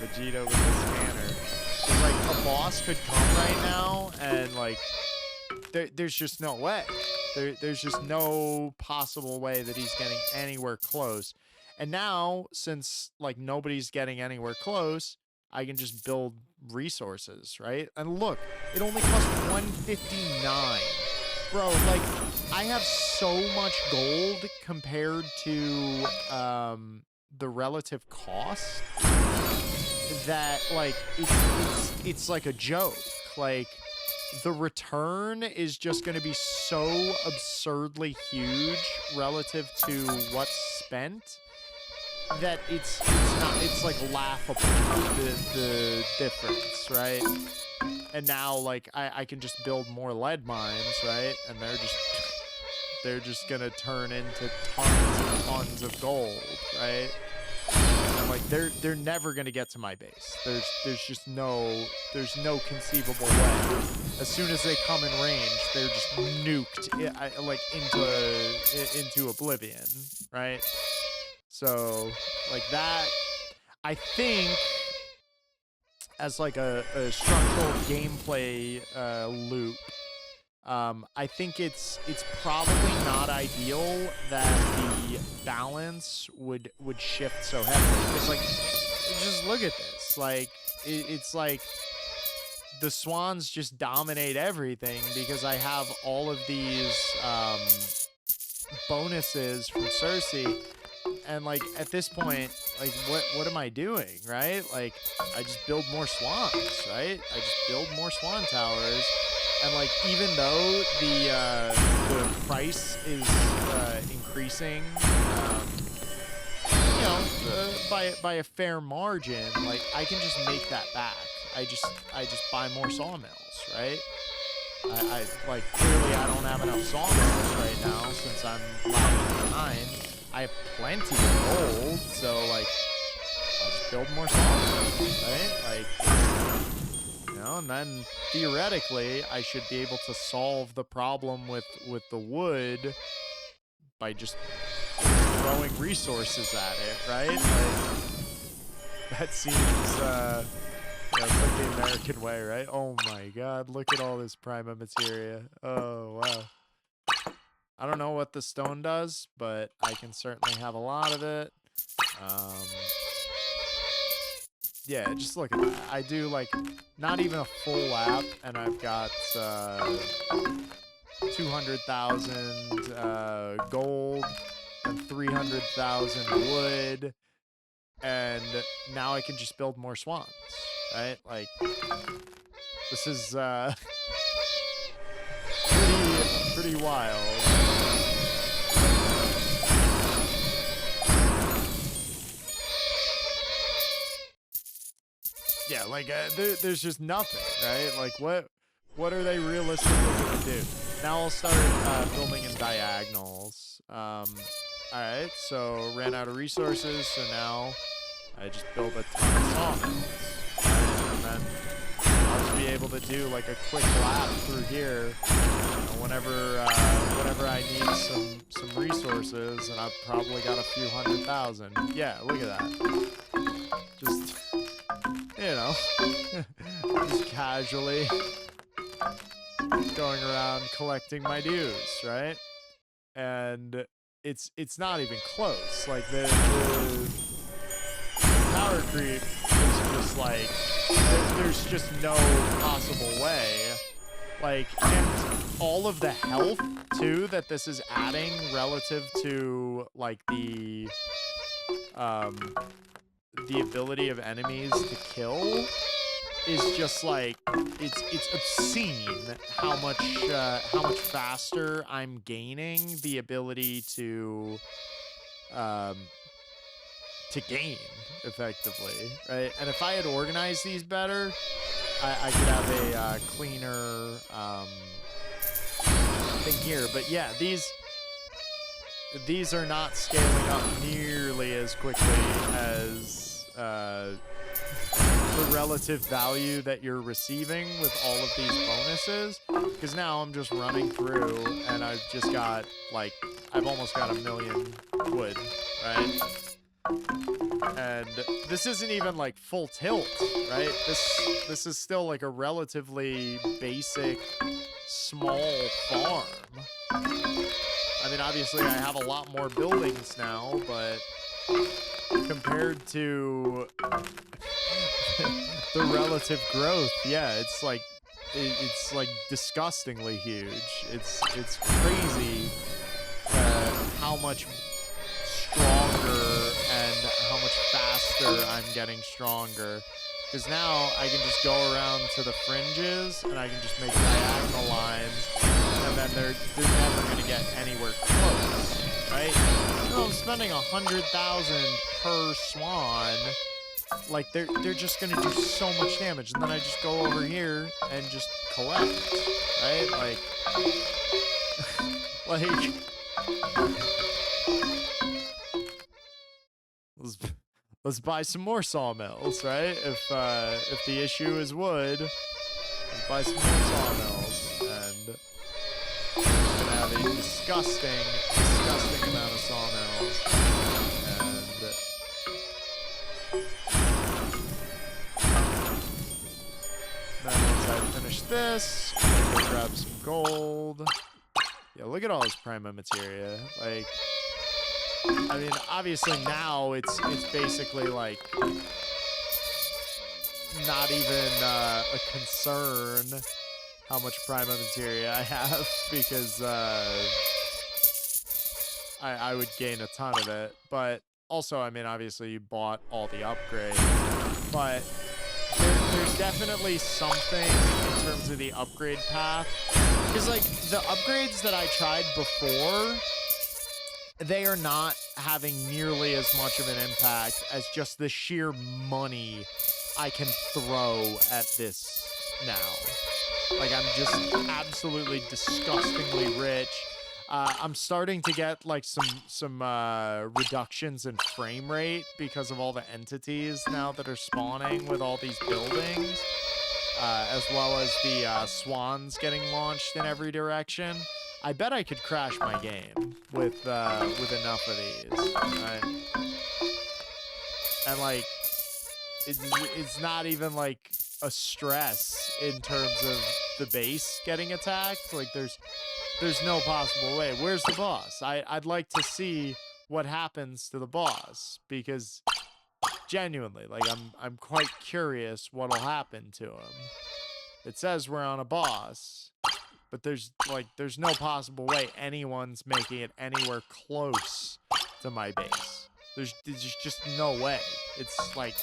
Vegeta with the scanner. It's like a boss could come right now and like there's just no way. There's just no possible way that he's getting anywhere close. And now, since like nobody's getting anywhere close, I can just build resources, right? And look, it only costs 159. Bro, like, I have so much gold compared to the relative cost that like it's like a joke. Like, the return is just going to be so absurdly huge relative to what's spent that it's like laughable, the difference, right? And now like I can just build more lead mines, right? And they're just gonna turn into tons and tons of gold, right? And like they're never gonna get to my base. There's no conceivable way. As soon as they come in range, they're just nuked like into oblivion, right? So like that, I think, as like a structural gameplay loop, I think it's probably not ideal that the balance would shift so heavily. Because like, just look at this. Like it's like the swans just dominate everything because I have all of these bonuses from Cersei. And like at this point, like what am I doing, right? Like I just build more swans, right? I just build more swan towers, and like even though the price is increasing, by a fair margin, like I can just make that back. I just buy more sawmills, right? I like clearly I don't have enough sawmills right now since I'm lagging behind. I have plenty of gold, so like I'll just build more sawmills, right? Like, and then theoretically I should be able to solve the problem with the wood by just throwing resources at it, right? Like that seems like the American way, right? Oh my god, look at all this prima materia. Oh wow. I don't know what the stone does, but I can certainly have a lot of it. Yeah, just look at that. I do like not even a full lap, and I've got 200,000 gold and 300,000 wood, and now I can just build more swans, right? Like this is pretty wild. Yeah, like there's just nothing, right? Like what are they realistically gonna do? Now I'll start building in diagonals. All right, so ran out of resources, so now I just build a ton of sawmills, and then I'll just be able to do like a quick lap through here whenever I need some resources, and I've probably got a few 100,000. Yeah, look at that. Just just casually going around collecting my dues, right? And it's not even close. Like the power creep is just like there's just no possible way. Like, and all of the health too that this is adding relative to like the ability of enemies to kill is just like it's obscene how much faster I'm gaining the ability to gain effectively, right? And if I had organized these better, I could have a cleaner thing here. But yeah, these are not scaling up nearly as quickly as the relative value that you're receiving with all of these bonuses. Because now I'm just running through and I've just got like, I've almost got 1 million wood, right? And this isn't even like full tilt, right? This is still like a relatively basic small farm. I mean, obviously I have a lot more buildings now, but compared to the relative growth, yeah, it's like disgustingly huge. It's crazy how much stronger and how much faster I'm getting stronger. Because now I can just go around to the fringes and I can just make diagonal lines, and then they're never gonna get anywhere close, right? No, I'm spending 100,000 per swan. Like they're just gonna do so much damage, and then I just go over here and just collect, right? Like, like. Let's buy some more sawmills, right? If the issue is wood, let's buy some more sawmills, and we're gonna have a disgusting amount of sawmills. And then once I finish this, I'm gonna grab some gold. Yeah, look at all this prima materia. Like, I mean, obviously now it's basically like not even a concern how much prima materia I have, because I would gain a ton of it. But also, I mean, obviously you bought all the upgrades, but there's definitely something in terms of the upgrade path, because like the upgrades that I tried before, they are not having nearly as much of an impact as just the sheer money I can throw at this now. Like, I'm just absolutely disgustingly rich. I'm starting to get like some reductions in frame rate because of all the entities now that are spawning with all these buildings, as well as the swans getting launched in every direction. I bet I could crash my game with enough of these, right? And like, it's not even like a stress in terms of the base getting attacked. Like, there's no possible way. Where's the boss? I'd like to see what happens to the boss, because genuinely, like, I'm quite curious what'll happen to him. It says we're on a boss, but there's no possible way anyone's making it anywhere close to my base. There's just no way. It's like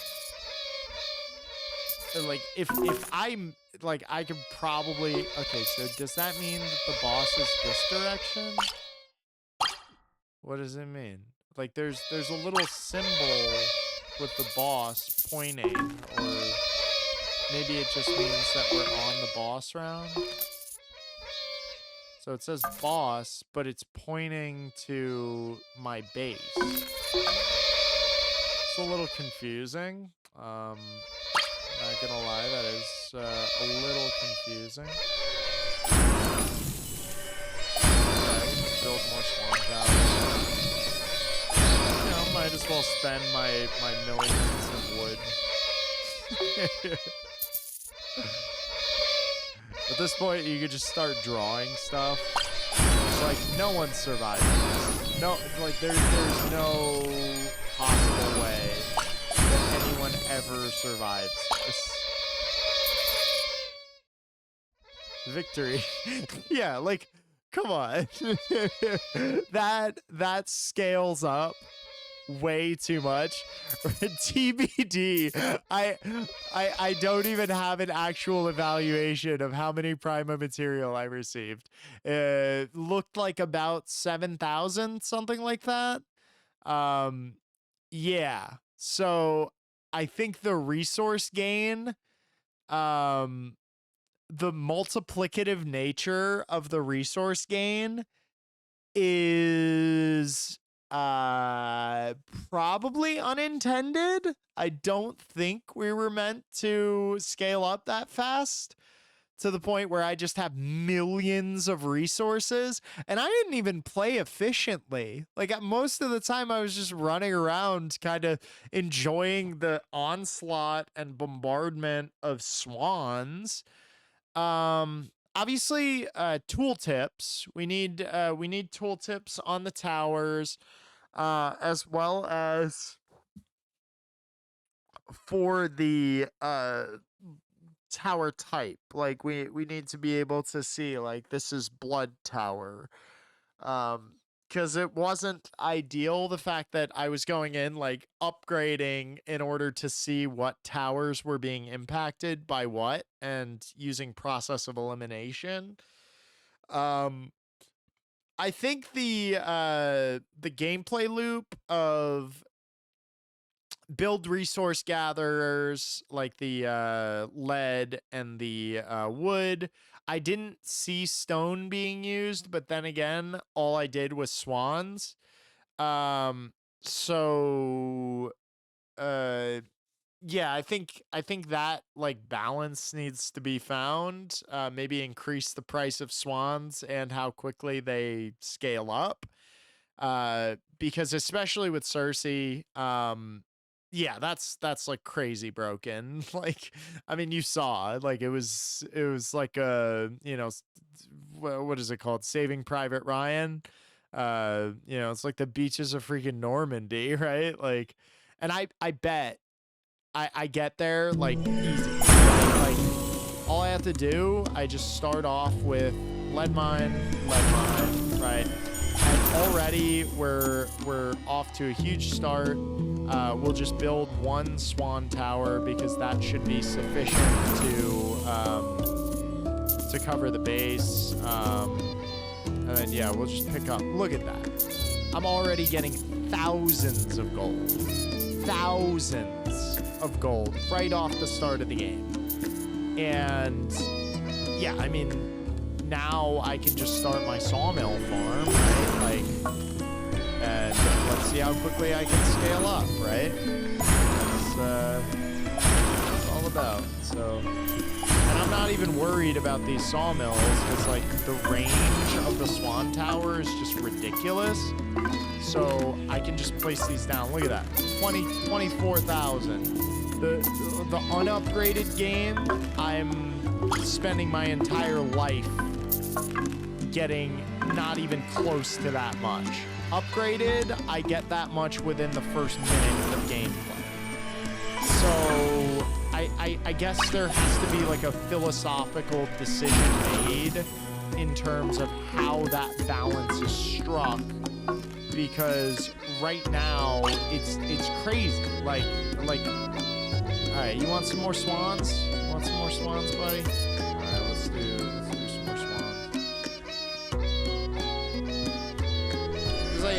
if I'm like, I could probably, okay, so does that mean that the boss is this direction? What does it mean? Like, there's a little symbol with the boss pointing, or maybe it just means that we're on the boss round. So it says boss, but it's pointing to my base. It's a little confusing. Not gonna lie, that is a little confusing. Okay, build more swan towers. You know, might as well spend my millions of wood. At this point, you could just start drawing stuff. It's like, no one survives this. No, like, there's no possible way that anyone ever survives this. Victory. Yeah, like, come on. that scales up way too much. TBD. I don't even have an actual evaluation of how many prima material I received. It looked like about 7,000, something like that. Yeah. So I think the resource gain, the multiplicative nature of the resource gain is Probably unintended. I don't think we were meant to scale up that fast to the point where I just have millions of resources, and I didn't even play efficiently. Like most of the time I was just running around kind of enjoying the onslaught and bombardment of swans. Obviously tooltips. We need tooltips on the towers, as well as for the tower type. Like we need to be able to see like this is blood tower. Because it wasn't ideal the fact that I was going in like upgrading in order to see what towers were being impacted by what and using process of elimination. um I think the gameplay loop of build resource gatherers like the lead and the wood. I didn't see stone being used, but then again, all I did was swans. So uh yeah, I think that like balance needs to be found. Maybe increase the price of swans and how quickly they scale up. Because especially with Cersei, yeah, that's like crazy broken. Like, I mean, you saw like it was like a what is it called? Saving Private Ryan. It's like the beaches of freaking Normandy, right? Like, and I bet I get there like easy. Right? Like all I have to do, I just start off with lead mine, right? And already we're off to a huge start. We'll just build one swan tower because that should be sufficient to cover the base. And then yeah, we'll just pick up. Look at that. I'm already getting thousands of gold. Thousands of gold right off the start of the game. And yeah, I mean, now I can just start my sawmill farm, right? Like, and let's see how quickly I can scale up, right? That's it's all about. So, and I'm not even worried about these sawmills because like the range of the swan tower is just ridiculous. So I can just place these down. Look at that, 24,000. The unupgraded game, I'm spending my entire life getting not even close to that much. Upgraded, I get that much within the first minute of gameplay. So I guess there has to be like a philosophical decision made in terms of how that balance is struck, because right now it's crazy. Like all right, you want some more swans? Want some more swans, buddy? All right, let's do some more swans. Because I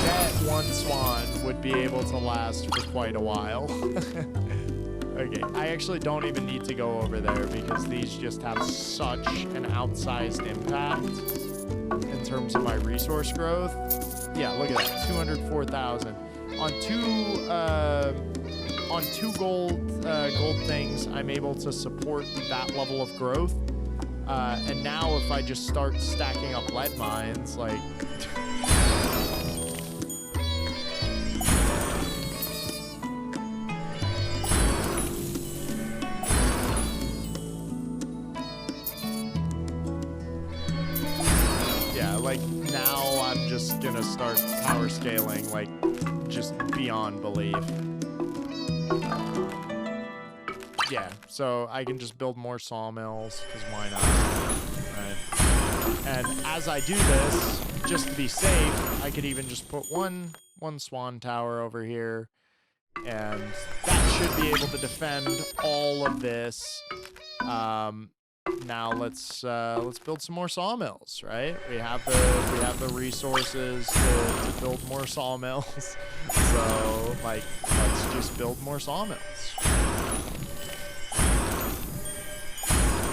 bet one swan would be able to last for quite a while. Okay, I actually don't even need to go over there because these just have such an outsized impact in terms of my resource growth. Yeah, look at that, 204,000 on two gold things. I'm able to support that level of growth. And now if I just start stacking up lead mines, like yeah, like now I'm just gonna start power scaling like just beyond belief. Yeah, so I can just build more sawmills, because why not, right? And as I do this, just to be safe, I could even just put one swan tower over here, and that should be able to defend all of this. Now let's build some more sawmills, right? We have the resources to build more sawmills. So like let's just build more sawmills.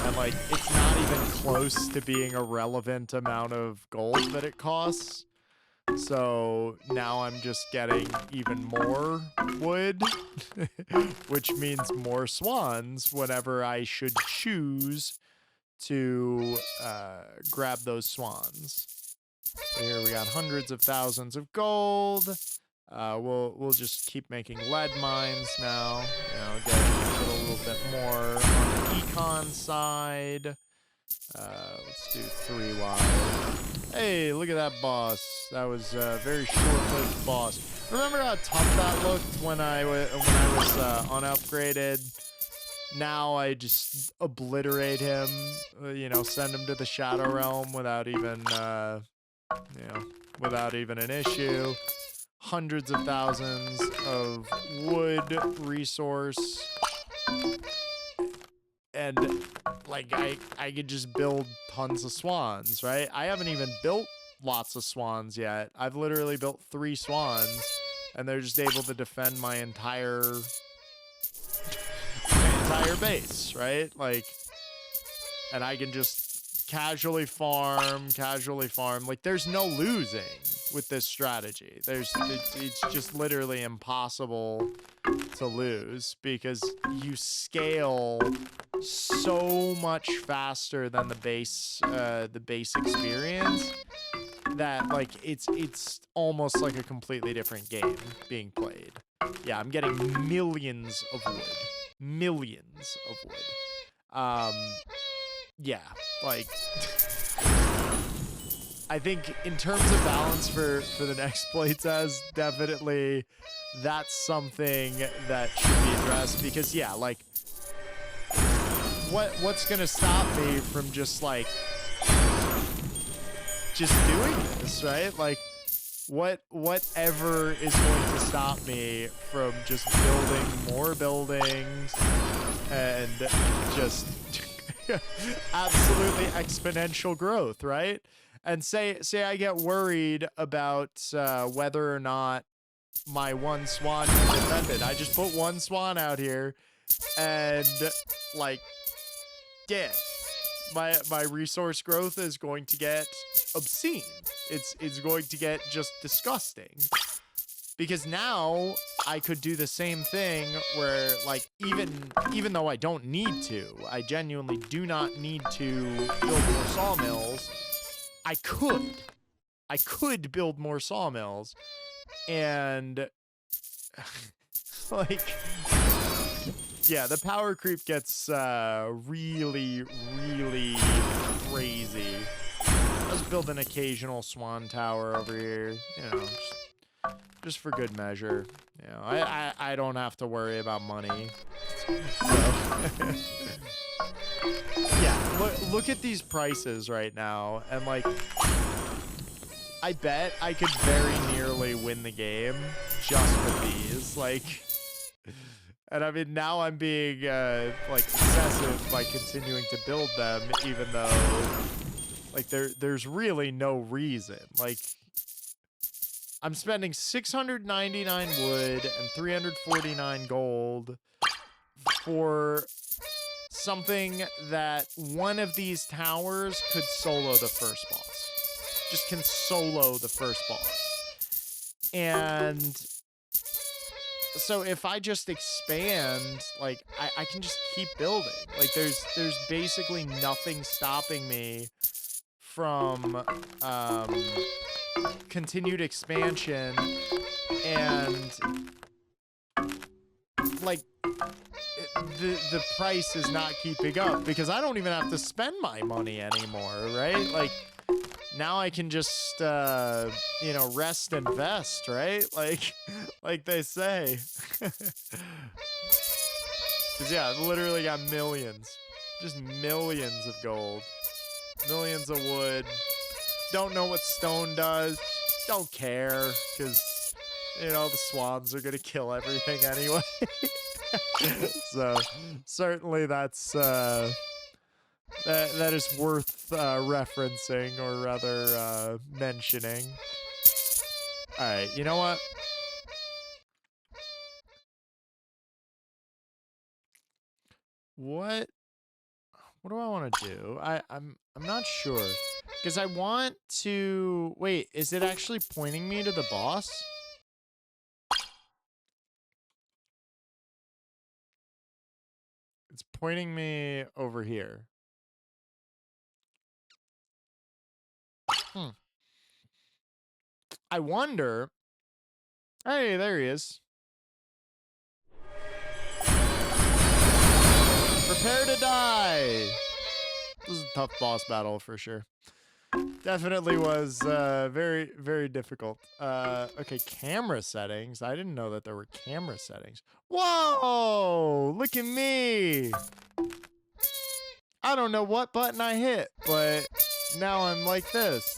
And like it's not even close to being a relevant amount of gold that it costs. So now I'm just getting even more wood, which means more swans whenever I should choose to grab those swans. So here we got hundreds of thousands of gold. We'll just keep making lead mines now. You know, get a little bit more on the econ side. Let's do 3 wide. Hey, look at that boss. That was a very short-lived boss. Remember how tough that looked when I was unupgraded? Now I just obliterate him, you know, send him to the Shadow Realm without even, without even an issue. Hundreds of thousands of wood resource. And like I could just build tons of swans, right? I haven't even built lots of swans yet. I've literally built 3 swans, and they're just able to defend my entire base, right? Like, and I can just casually farm. Like, there's no losing with this strategy. It's just literally impossible to lose because you scale so much faster than the base experience that like it's almost like a completely different game being played. Yeah, I'm getting millions of wood. Yeah, like I think in terms of balance for the next playtest, definitely that's something that should be addressed because yeah, like what's gonna stop me from just like doing this, right? Like whatever is going to stop me from just building more buildings and just absolutely exponential growth, right? And say I get worried about whether or not my 1 swan is defended. I just put 1 swan out here and like yeah, my resource growth is going to get obscene. It's going to get just disgusting. Because now I could do the same thing where like even though I don't need to, I genuinely do not need to build more sawmills. I could build more sawmills and like yeah, the power creep gets really crazy. Let's build an occasional swan tower over here, you know, just for good measure. You know, I don't have to worry about money. So yeah, look at these prices right now, and like I bet I could very nearly win the game just with these, like. And I mean, now I'm being like excessive by continuing to build them, even though like there's really no reason. Like I'm spending 699 wood and 349 gold for something that one of these towers could solo the first boss. Just can solo the first boss. And so if I just expand, like I can just keep building. Like there's basically nothing stopping me from continued expansion, and like the price is not keeping up because I don't even have to spend my money anymore, right? Like now I can just you know, rest and vest, right? Like they say. Cause yeah, I've literally got millions, just millions of gold, millions of wood. Don't know what stone does. Don't care, cause you know the swans are gonna kill everything anyway. So certainly that's that is worth referencing, or rather mentioning. All right, you know what? What do I want to do? I'm not sure. Because I want to... Wait, is it actually pointing me to the boss? It's pointing me over here. I wonder... Hey, there he is. Prepare to die! This is a tough boss battle for sure. Definitely was very, very difficult. Okay, camera settings. I didn't know that there were camera settings. Whoa! Look at me! I don't know what button I hit, but now I'm like this.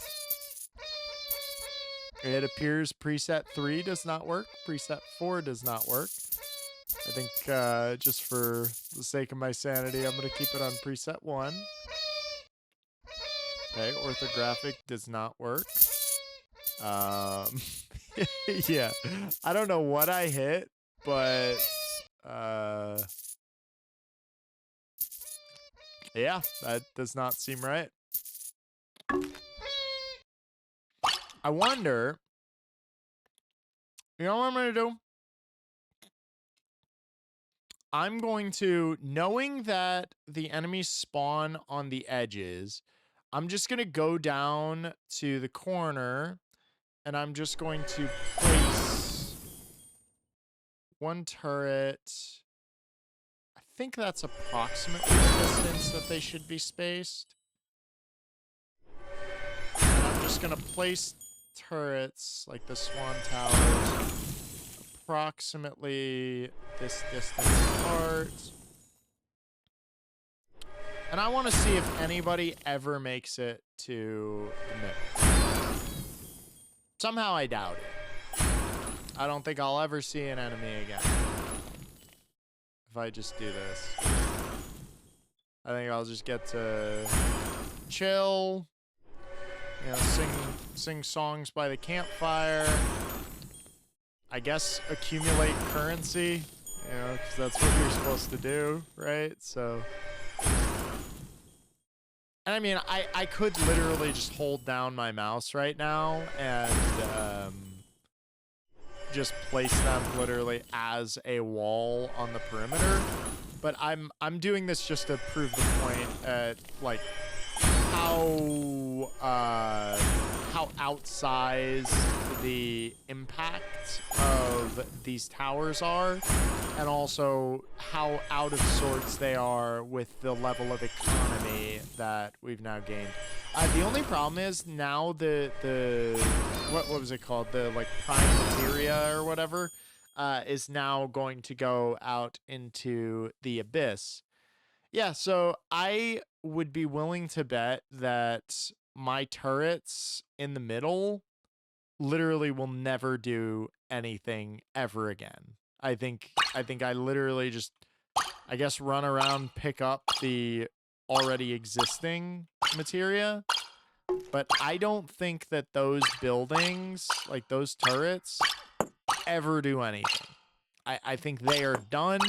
It appears preset 3 does not work. Preset 4 does not work. I think just for the sake of my sanity, I'm going to keep it on preset 1. Okay, orthographic does not work. Yeah, I don't know what I hit, but yeah, that does not seem right. I wonder, you know what I'm going to do? I'm going to, knowing that the enemies spawn on the edges, I'm just going to go down to the corner and I'm just going to place one turret. I think that's approximately the distance that they should be spaced. And I'm just going to place turrets like the Swan Towers approximately this distance apart. And I want to see if anybody ever makes it to the middle. Somehow I doubt it. I don't think I'll ever see an enemy again. If I just do this. I think I'll just get to chill. You know, sing songs by the campfire. I guess accumulate currency. You know, because that's what you're supposed to do, right? So... And I mean, I could literally just hold down my mouse right now and just place them literally as a wall on the perimeter. But I'm doing this just to prove the point at like how outsized the impact of these towers are, and also how out of sorts they are with the level of economy that we've now gained. The only problem is now the what was it called? The like prime materia or whatever is now going to go out into the abyss. Yeah, so I would be willing to bet that my turrets in the middle literally will never do anything ever again. I think I literally just, I guess, run around, pick up the already existing materia. But I don't think that those buildings, like those turrets, ever do anything. I think they are done.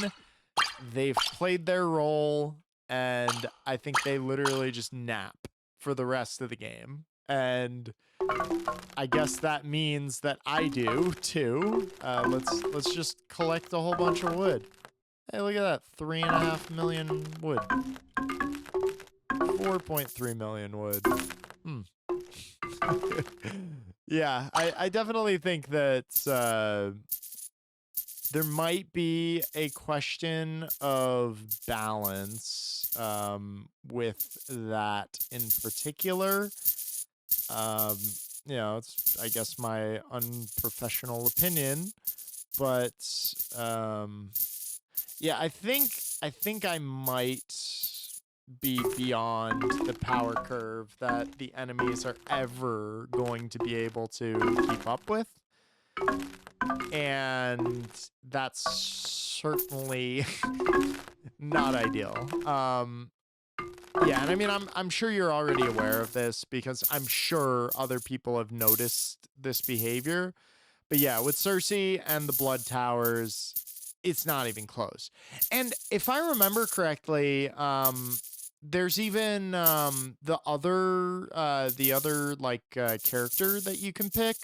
They've played their role, and I think they literally just nap for the rest of the game. And I guess that means that I do too. Let's just collect a whole bunch of wood. Hey, look at that, 3.5 million wood. 4.3 million wood. Yeah, I definitely think that there might be a question of balance with that in particular. You know, it's, I guess, my unprofessional opinion, but yeah, I think I might be beyond the power curve that the enemies are ever going to be able to keep up with. And that's certainly not ideal. Yeah, and I mean, I'm sure you're already aware of this because I'm sure other people have noticed this behavior. But yeah, with Cersei and the Blood Towers, it's not even close. And if I remember correctly, there's even the other like character that you can pick.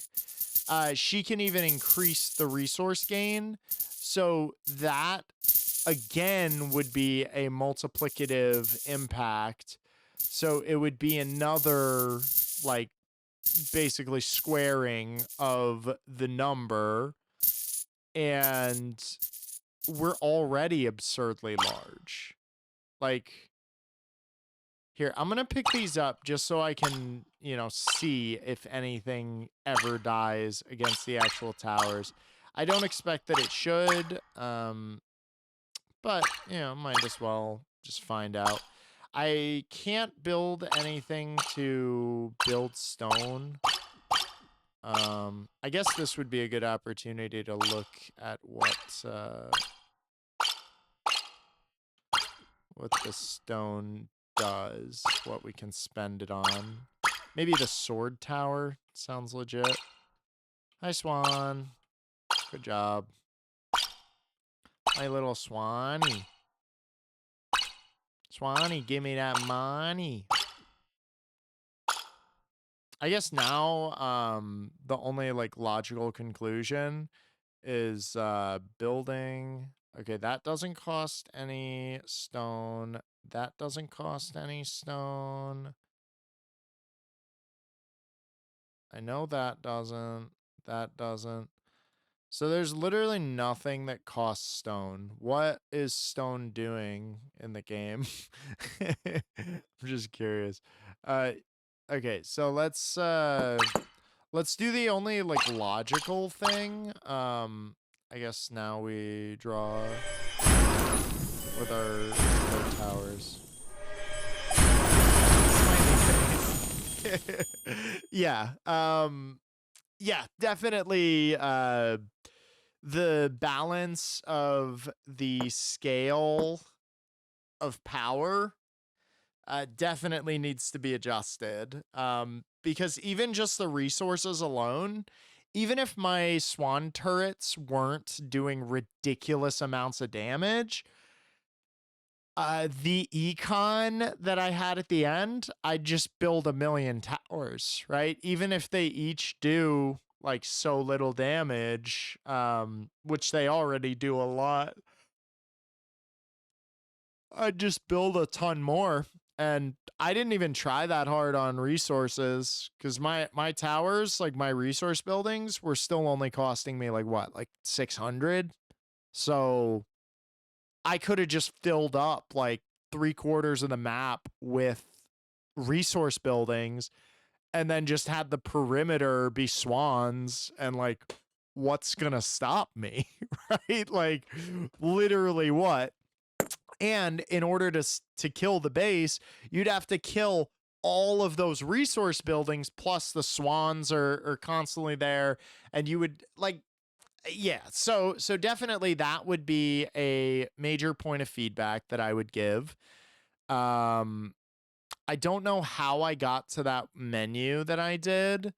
She can even increase the resource gain. So that again would be a multiplicative impact. So it would be another like basically squaring of the number, and we're already absurdly large. Like, here, I'm gonna pick these up just so I can, see if anything ever dies against the actual towers. I don't expect that it should, but, might as well just find out. I can't build anything to build stone. I guess this would be a good opportunity to look at what the stone does, what we can spend it on. Maybe the sword tower sounds legit. Hi, Swan. Good job. My little Swanee. Swanee, give me that money. I guess now, the only, like, logical conclusion is, building. Okay, that doesn't cost any stone. That doesn't cost any stone. I know that doesn't. That doesn't. So there's literally nothing that costs stone. What is stone doing in the game? I'm just curious. Okay, so let's do the only like logical thing. I guess now we draw with our towers. Yeah. Yeah, definitely the balance of the scale of power definitely needs to be adjusted. Because even just the resources alone, even if my swan turrets weren't doing ridiculous amounts of damage, the econ that I had at the end, I'd just build 1,000,000 towers, right? Even if they each do like so little damage, which they already do a lot, I'd just build a ton more. And I didn't even try that hard on resources because my towers, like my resource buildings, were still only costing me like what, like 600. So I could have just filled up like 3/4 of the map with resource buildings and then just had the perimeter be swans, and like, what's gonna stop me? Right? Like, literally what? And in order to kill the base, you'd have to kill all of those resource buildings, plus the swans are constantly there, and you would like, yeah. So definitely that would be a major point of feedback that I would give. I don't know how I got to that menu that I did,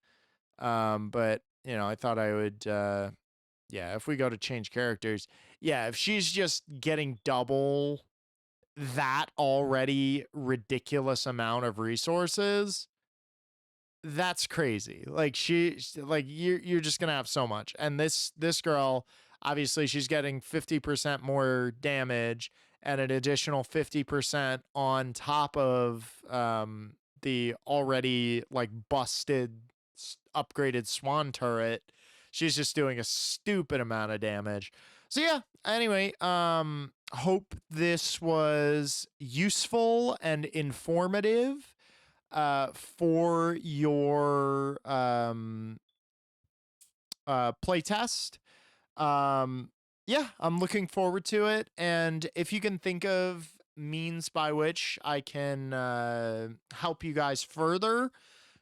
but I thought I would. Yeah, if we go to change characters, yeah, if she's just getting double that already ridiculous amount of resources, that's crazy. Like like you're just gonna have so much. And this girl, obviously she's getting 50% more damage and an additional 50% on top of the already like busted upgraded swan turret. She's just doing a stupid amount of damage. So yeah, anyway, hope this was useful and informative for your playtest. Yeah, I'm looking forward to it. And if you can think of means by which I can help you guys further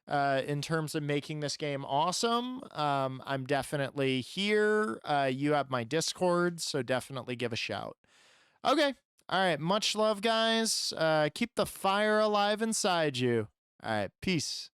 in terms of making this game awesome, I'm definitely here. You have my Discord, so definitely give a shout. Okay. All right. Much love, guys. Keep the fire alive inside you. All right. Peace.